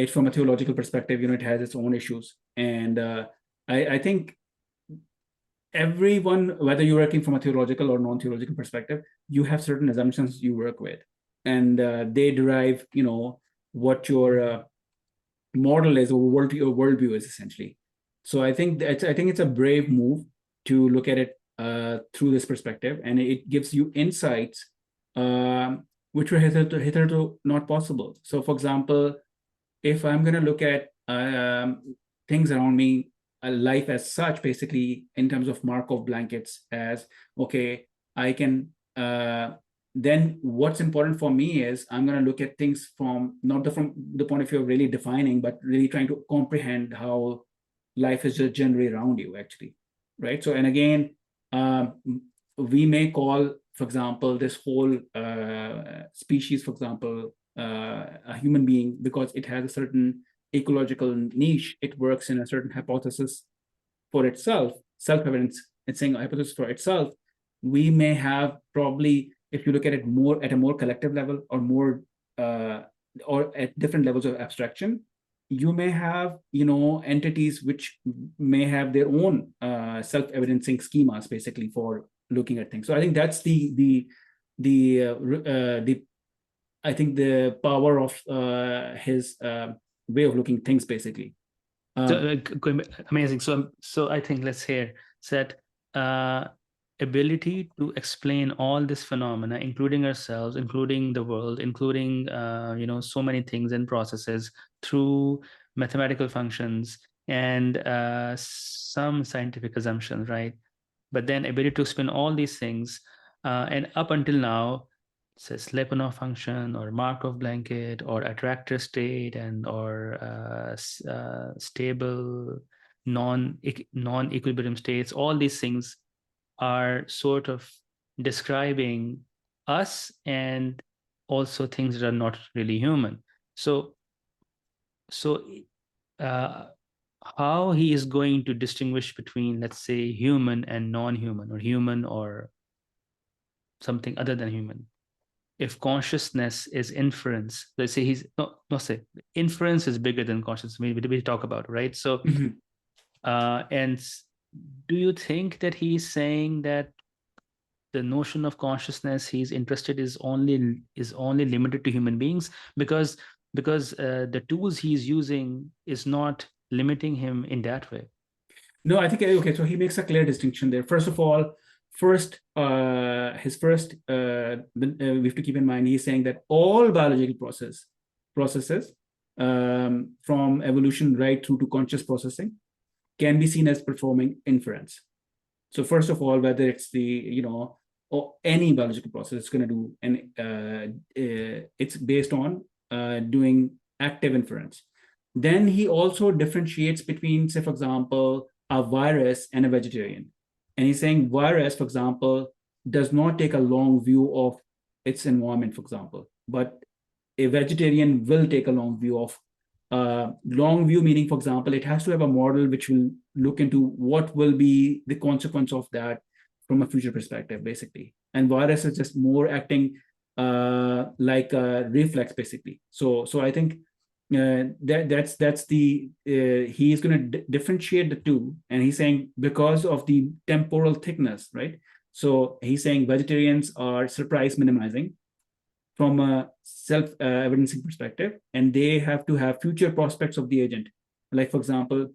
from a theological perspective, it has its own issues. And I think everyone, whether you're working from a theological or non-theological perspective, you have certain assumptions you work with, and they derive, what your model is, or worldview is, essentially. So I think it's a brave move to look at it through this perspective, and it gives you insights which were hitherto not possible. So, for example, if I'm going to look at things around me, life as such, basically in terms of Markov blankets, as okay, I can then what's important for me is I'm going to look at things from the point of view of really defining, but really trying to comprehend how life is just generally around you, actually, right? So, and again, we may call, for example, this whole species, for example, a human being, because it has a certain ecological niche. It works in a certain hypothesis for itself, self-evidence. It's saying a hypothesis for itself. We may have probably, if you look at it more at a more collective level, or more or at different levels of abstraction, you may have entities which may have their own self-evidencing schemas, basically, for looking at things. So I think that's the I think the power of his way of looking things, basically. Amazing. So I think let's hear that ability to explain all this phenomena, including ourselves, including the world, including so many things and processes through mathematical functions and some scientific assumptions, right? But then ability to explain all these things, and up until now, says Lyapunov function or Markov blanket or attractor state or stable non-equilibrium states, all these things are sort of describing us and also things that are not really human. So how he is going to distinguish between, let's say, human and non-human, or human or something other than human? If consciousness is inference, let's say inference is bigger than consciousness. We talk about, right? So, and do you think that he's saying that the notion of consciousness he's interested is only limited to human beings, because the tools he's using is not limiting him in that way? No, I think, okay, so he makes a clear distinction there. First of all, his first, we have to keep in mind, he's saying that all biological processes, from evolution right through to conscious processing, can be seen as performing inference. So first of all, whether it's or any biological process, it's going to do, and it's based on doing active inference. Then he also differentiates between, say, for example, a virus and a vegetarian. And he's saying virus, for example, does not take a long view of its environment, for example, but a vegetarian will take a long view of long view, meaning, for example, it has to have a model which will look into what will be the consequence of that from a future perspective, basically. And virus is just more acting like a reflex, basically. So I think that's the he's going to differentiate the two, and he's saying because of the temporal thickness, right? So he's saying vegetarians are surprise minimizing from a self-evidencing perspective, and they have to have future prospects of the agent. Like, for example,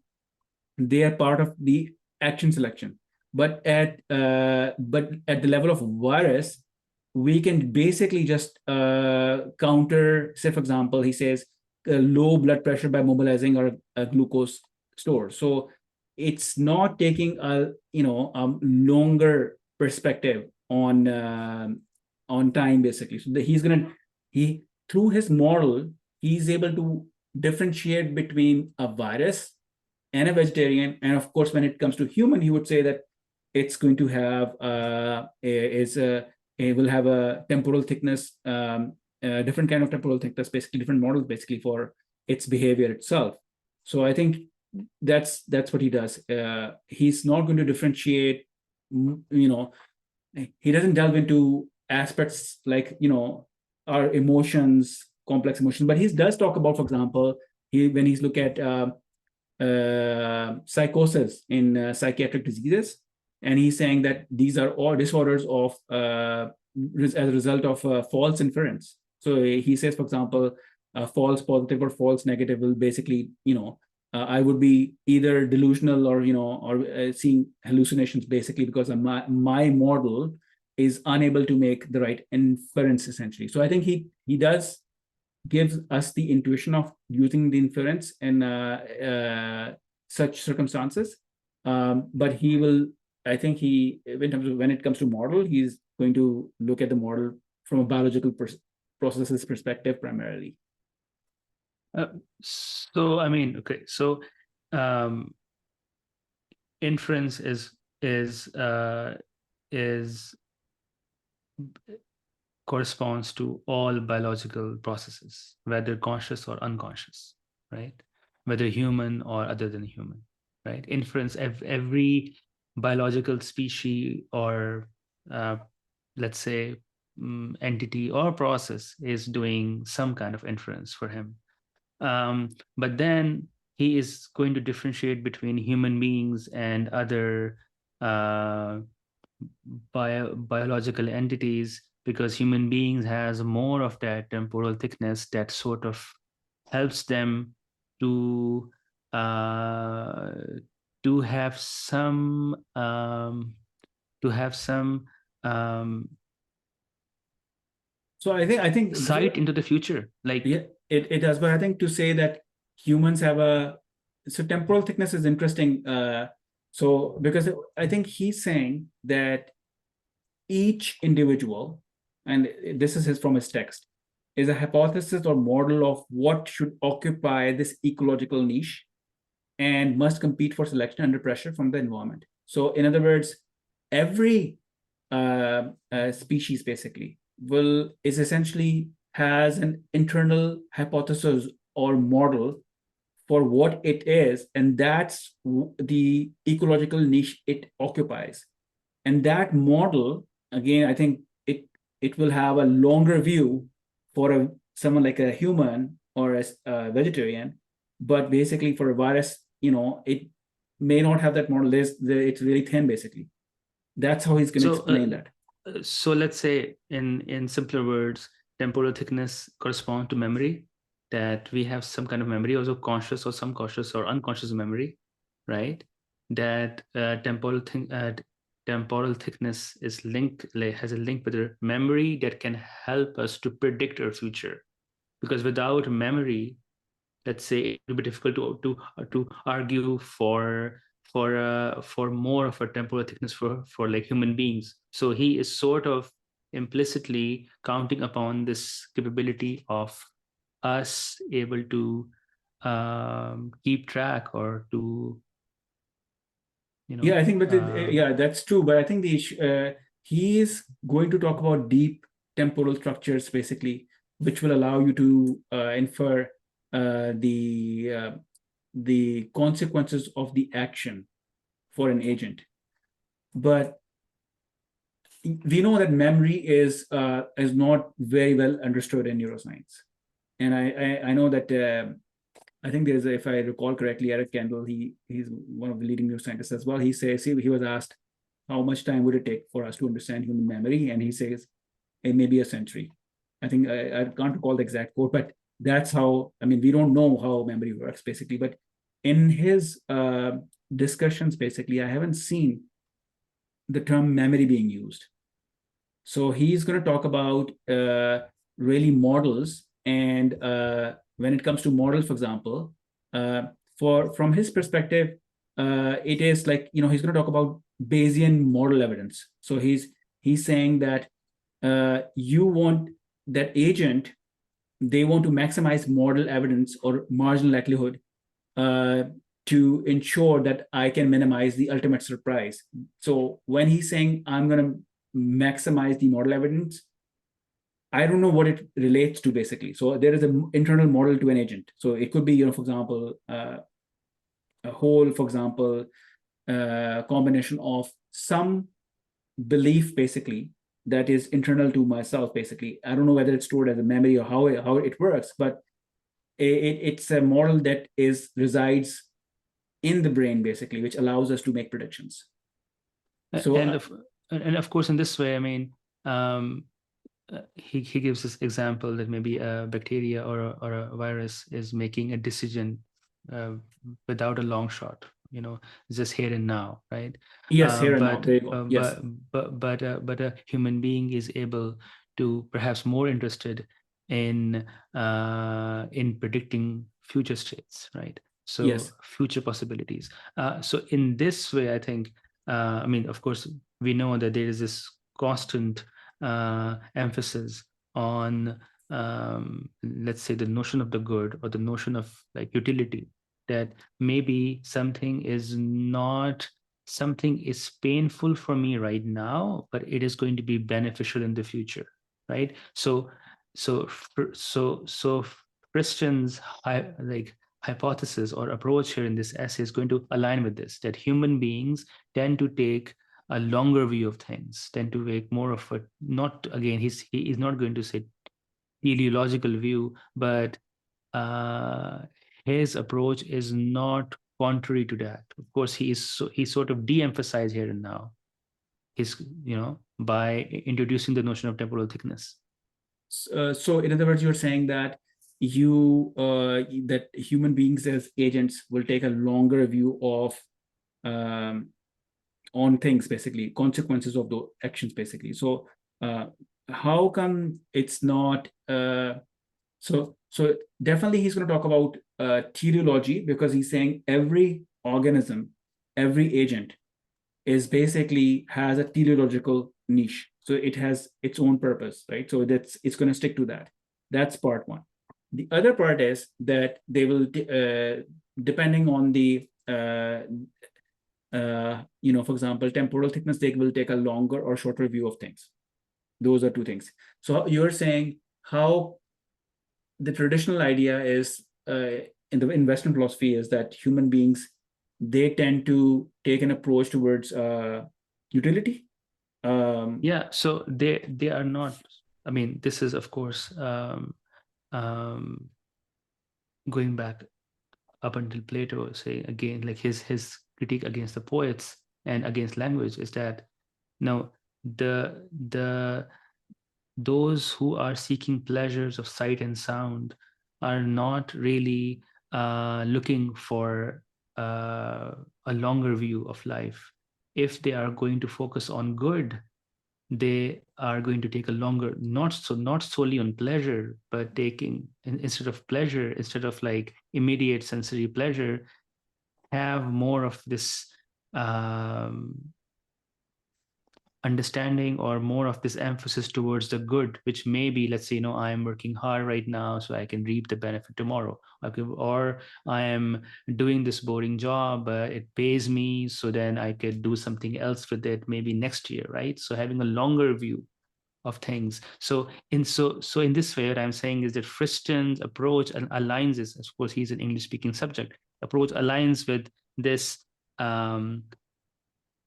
they are part of the action selection. But at the level of virus, we can basically just counter, say, for example, he says low blood pressure by mobilizing a glucose store. So it's not taking a longer perspective on time, basically. So he through his model, he's able to differentiate between a virus and a vegetarian. And of course, when it comes to human, he would say that it's going to have it will have a temporal thickness, different kind of temporal thickness, basically different models, basically, for its behavior itself. So I think that's what he does. He's not going to differentiate. He doesn't delve into aspects like our emotions, complex emotions, but he does talk about, for example, when he's look at psychosis in psychiatric diseases, and he's saying that these are all disorders of as a result of false inference. So he says, for example, false positive or false negative will basically, I would be either delusional or seeing hallucinations, basically because my model is unable to make the right inference, essentially. So I think he does gives us the intuition of using the inference in such circumstances. But he will, I think when it comes to model, he's going to look at the model from a biological processes perspective primarily. So I mean, okay, so inference is corresponds to all biological processes, whether conscious or unconscious, right? Whether human or other than human, right? Inference, every biological species or let's say entity or process is doing some kind of inference for him. But then he is going to differentiate between human beings and other biological entities, because human beings has more of that temporal thickness that sort of helps them to have some so I think sight into the future, like yeah, it does. But I think to say that humans have so temporal thickness is interesting. So because I think he's saying that each individual, and this is from his text, is a hypothesis or model of what should occupy this ecological niche and must compete for selection under pressure from the environment. So in other words, every species basically is essentially has an internal hypothesis or model for what it is, and that's the ecological niche it occupies. And that model, again, I think it will have a longer view for someone like a human or a vegetarian, but basically for a virus, it may not have that model. It's really thin, basically. That's how he's going to explain that. So let's say in simpler words, temporal thickness corresponds to memory, that we have some kind of memory, also conscious or subconscious or unconscious memory, right? That temporal thickness is has a link with a memory that can help us to predict our future. Because without memory, let's say, it would be difficult to argue for more of a temporal thickness for like human beings. So he is sort of implicitly counting upon this capability of us able to keep track or to Yeah, I think, but yeah, that's true. But I think he is going to talk about deep temporal structures, basically, which will allow you to infer the consequences of the action for an agent. But we know that memory is not very well understood in neuroscience, and I know that I think there's if I recall correctly, Eric Kendall, he's one of the leading neuroscientists as well. He says he was asked how much time would it take for us to understand human memory, and he says it may be a century. I think I can't recall the exact quote, but that's how. I mean, we don't know how memory works basically, but in his discussions, basically, I haven't seen the term memory being used. So he's going to talk about really models, and when it comes to models, for example, from his perspective, it is like he's going to talk about Bayesian model evidence. So he's saying that you want that agent, they want to maximize model evidence or marginal likelihood uh, to ensure that I can minimize the ultimate surprise. So when he's saying I'm going to maximize the model evidence, I don't know what it relates to basically. So there is an internal model to an agent. So it could be, for example, a whole, for example, combination of some belief basically that is internal to myself basically. I don't know whether it's stored as a memory or how it works, but it's a model that resides in the brain basically, which allows us to make predictions. So and of course, in this way, I mean, he gives this example that maybe a bacteria or a virus is making a decision without a long shot, just here and now, right? Yes, here and now. There you go. Yes. But a human being is able to perhaps more interested in predicting future states, right? So yes, future possibilities. So in this way, I think, I mean, of course, we know that there is this constant emphasis on, let's say, the notion of the good, or the notion of like utility, that maybe something is painful for me right now, but it is going to be beneficial in the future, right? So Friston's hypothesis or approach here in this essay is going to align with this, that human beings tend to take a longer view of things, tend to take more of a, not again, he is not going to say teleological view, but his approach is not contrary to that. Of course, he's sort of de-emphasized here and now, by introducing the notion of temporal thickness. So in other words, you're saying that that human beings as agents will take a longer view of on things, basically consequences of the actions basically. So how come it's not so definitely he's going to talk about teleology, because he's saying every organism, every agent is basically has a teleological niche. So it has its own purpose, right? So it's going to stick to that. That's part one. The other part is that they will, depending on the, for example, temporal thickness, they will take a longer or shorter view of things. Those are two things. So you're saying how the traditional idea is in the Western philosophy is that human beings, they tend to take an approach towards utility. Yeah, so they are not. I mean, this is of course going back up until Plato. Say again, like his critique against the poets and against language is that now those who are seeking pleasures of sight and sound are not really looking for a longer view of life. If they are going to focus on good, they are going to take a longer, not solely on pleasure, but taking instead of like immediate sensory pleasure, have more of this understanding or more of this emphasis towards the good, which may be, let's say, I am working hard right now so I can reap the benefit tomorrow. Okay, or I am doing this boring job, it pays me, so then I could do something else with it maybe next year, right? So having a longer view of things. So in this way, what I'm saying is that Friston's approach and aligns this, of course, he's an English-speaking subject, approach aligns with this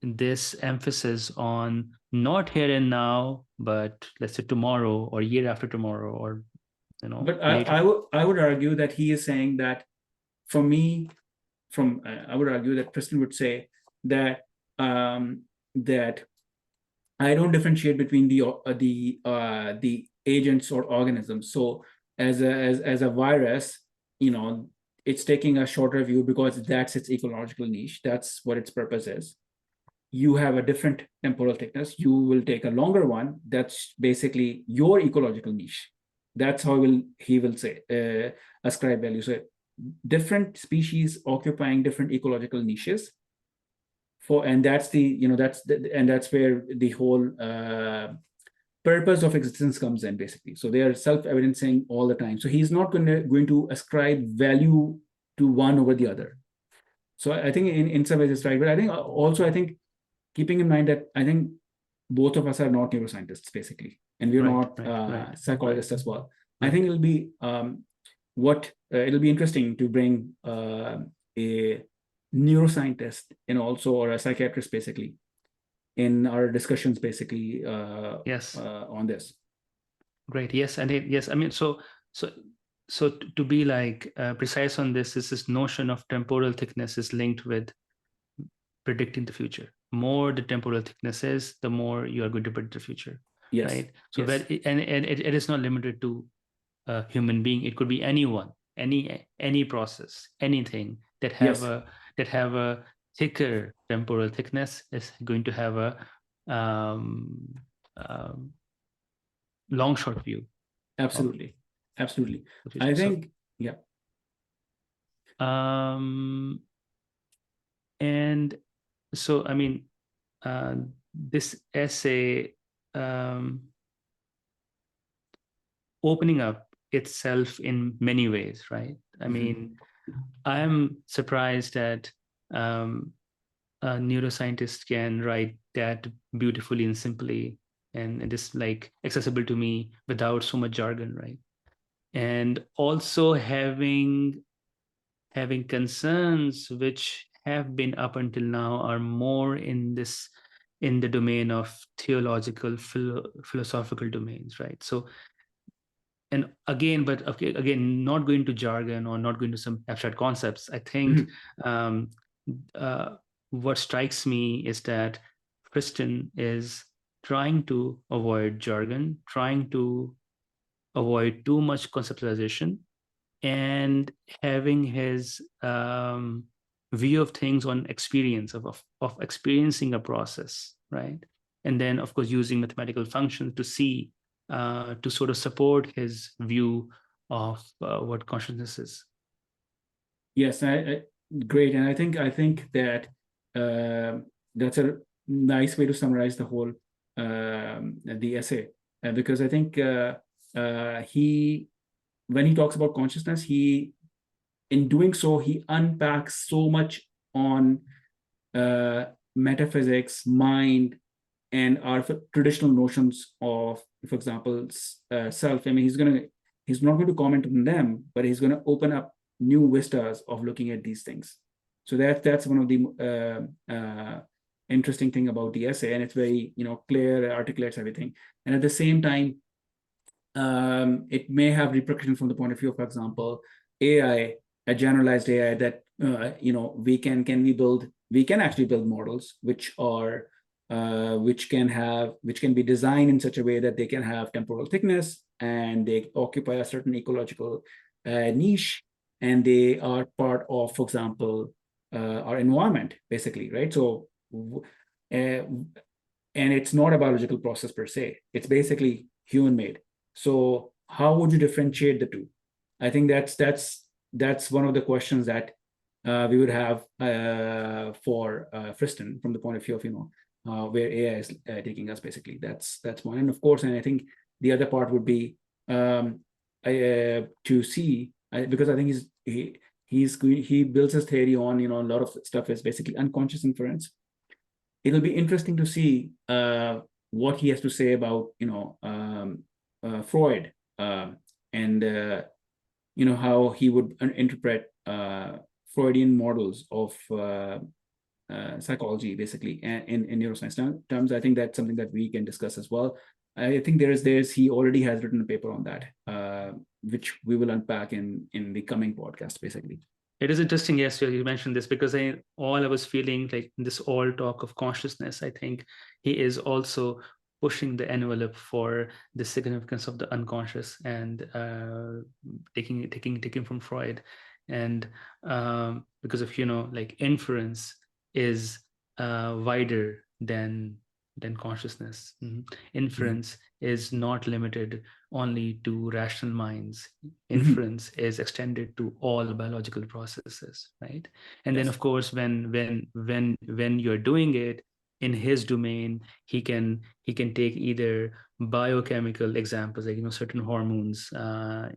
this emphasis on not here and now, but let's say tomorrow or year after tomorrow, or But later. I would argue that he is saying that, for me, I would argue that Friston would say that that I don't differentiate between the agents or organisms. So as a virus, it's taking a shorter view because that's its ecological niche. That's what its purpose is. You have a different temporal thickness. You will take a longer one. That's basically your ecological niche. That's how he will say ascribe value. So different species occupying different ecological niches. And that's that's where the whole purpose of existence comes in, basically. So they are self-evidencing all the time. So he's not going to ascribe value to one over the other. So I think in some ways it's right. But I think keeping in mind that I think both of us are not neuroscientists, basically, and we're not psychologists as well. I think it'll be it'll be interesting to bring a neuroscientist and also, or a psychiatrist, basically, in our discussions, basically, on this. Great. Yes. And yes, I mean, so to be like precise on this, is this notion of temporal thickness is linked with predicting the future. More the temporal thickness is, the more you are going to predict the future. Yes. Right. So and it is not limited to a human being. It could be anyone, any process, anything that have a thicker temporal thickness is going to have a long short view. Absolutely. I think and so, I mean, this essay opening up itself in many ways, right? I mean, I am surprised that a neuroscientist can write that beautifully and simply, and it is like accessible to me without so much jargon, right? And also having concerns which have been up until now are more in the domain of theological, philosophical domains, right? So, and again, not going to jargon or not going to some abstract concepts. I think what strikes me is that Friston is trying to avoid jargon, trying to avoid too much conceptualization, and having his view of things on experience of experiencing a process, right? And then, of course, using mathematical functions to see, to sort of support his view of what consciousness is. Yes, great. And I think that that's a nice way to summarize the whole the essay, because I think when he talks about consciousness, in doing so, he unpacks so much on metaphysics, mind, and our traditional notions of, for example, self. I mean, he's not going to comment on them, but he's going to open up new vistas of looking at these things. So that's one of the interesting thing about the essay, and it's very clear, articulates everything, and at the same time, it may have repercussions from the point of view of, for example, AI, a generalized AI that we can actually build models which can be designed in such a way that they can have temporal thickness, and they occupy a certain ecological niche, and they are part of, for example, our environment, basically, right? So, and it's not a biological process per se. It's basically human-made. So how would you differentiate the two? I think that's one of the questions that we would have for Friston, from the point of view of where AI is taking us. Basically, that's one. And of course, and I think the other part would be to see, because I think he builds his theory on, a lot of stuff is basically unconscious inference. It'll be interesting to see what he has to say about Freud, and how he would interpret Freudian models of psychology, basically, in neuroscience terms. I think that's something that we can discuss as well. I think he already has written a paper on that, which we will unpack in the coming podcast, basically. It is interesting, yes, you mentioned this, because I was feeling like this all talk of consciousness, I think he is also pushing the envelope for the significance of the unconscious, and taking from Freud, and because of like inference is wider than consciousness. Inference is not limited only to rational minds. Inference is extended to all biological processes, right? And then, Yes. of course, when you're doing it in his domain, he can take either biochemical examples, like certain hormones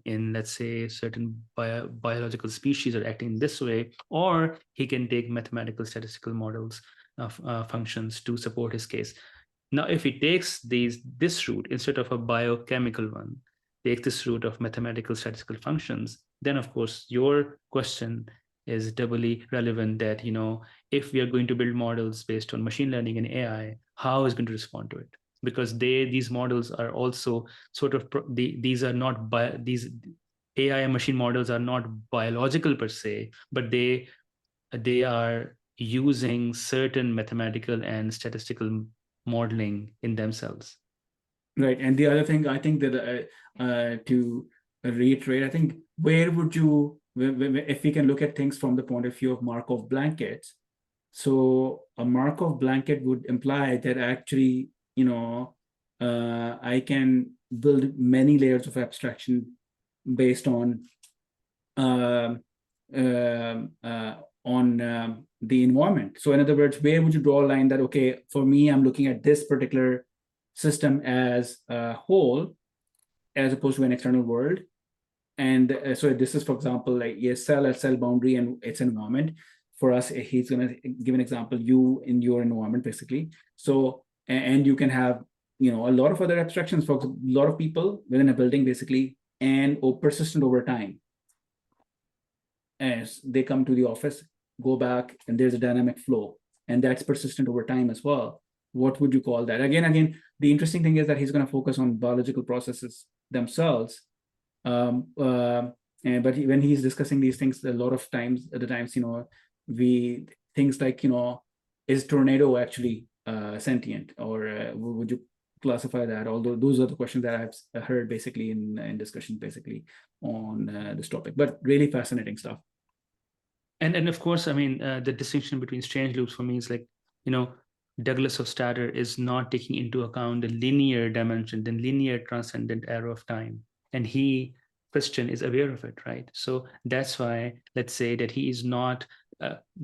in, let's say, certain biological species are acting this way, or he can take mathematical statistical models of functions to support his case. Now, if he takes this route instead of a biochemical one, take this route of mathematical statistical functions, then of course your question is doubly relevant, that if we are going to build models based on machine learning and AI, how is going to respond to it? Because these models are also sort of these are not these AI and machine models are not biological per se, but they are using certain mathematical and statistical modeling in themselves. Right. And the other thing, I think that to reiterate, I think, where would you, if we can look at things from the point of view of Markov blankets, so a Markov blanket would imply that actually, I can build many layers of abstraction based on the environment. So in other words, where would you draw a line that, okay, for me, I'm looking at this particular system as a whole, as opposed to an external world. And so this is, for example, like a cell boundary and its environment. For us, he's going to give an example, you in your environment, basically. So, and you can have, a lot of other abstractions for a lot of people within a building, basically, and persistent over time. As they come to the office, go back, and there's a dynamic flow, and that's persistent over time as well. What would you call that? Again, the interesting thing is that he's going to focus on biological processes themselves. But when he's discussing these things, a lot of times, things like, is tornado actually sentient, or would you classify that? Although those are the questions that I've heard basically in discussion, basically on this topic. But really fascinating stuff. And of course, I mean, the distinction between strange loops for me is like, Douglas Hofstadter is not taking into account the linear dimension, the linear transcendent arrow of time. And Friston is aware of it, right? So that's why, let's say that he is not,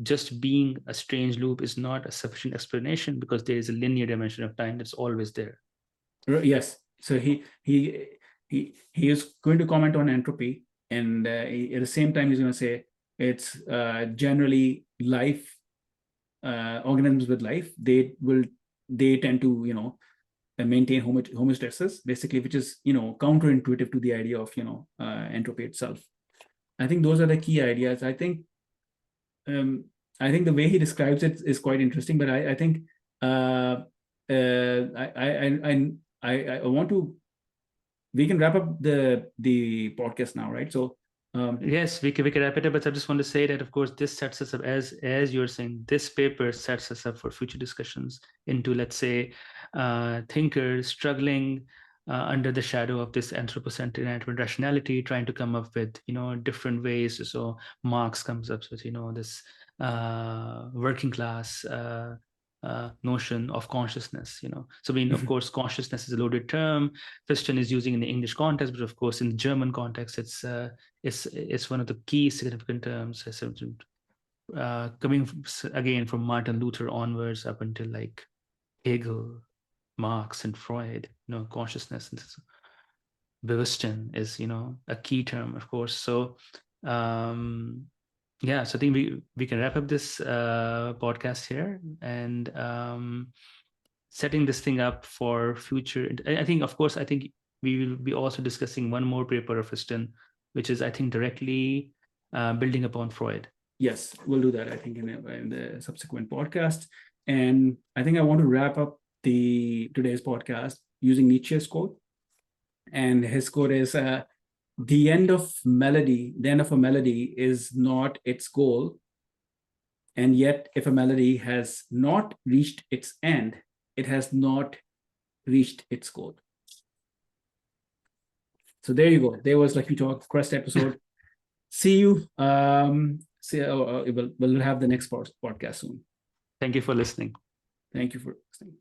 just being a strange loop is not a sufficient explanation, because there is a linear dimension of time that's always there. Yes. So he is going to comment on entropy, and at the same time, he's going to say it's generally life, organisms with life, they tend to maintain homeostasis, basically, which is counterintuitive to the idea of entropy itself. I think those are the key ideas. I think the way he describes it is quite interesting, but I think I want to, we can wrap up the podcast now, right? So yes, we can wrap it up, but I just want to say that, of course, this sets us up, as you're saying, this paper sets us up for future discussions into, let's say, thinkers struggling under the shadow of this anthropocentric and rationality, trying to come up with different ways. So Marx comes up with this working class notion of consciousness. So I mean, of course, consciousness is a loaded term. Friston is using in the English context, but of course in the German context, it's one of the key significant terms, coming again from Martin Luther onwards up until like Hegel, Marx, and Freud, consciousness and Bewusstone is, a key term, of course. So, yeah, so I think we can wrap up this podcast here, and setting this thing up for future. I think, of course, we will be also discussing one more paper of Friston, which is, I think, directly building upon Freud. Yes, we'll do that, I think, in the subsequent podcast. And I think I want to wrap up today's podcast using Nietzsche's quote. And his quote is, the end of a melody is not its goal. And yet, if a melody has not reached its end, it has not reached its goal. So there you go. There was Lucky Talk Quest episode. See you. We'll have the next podcast soon. Thank you for listening. Thank you for listening.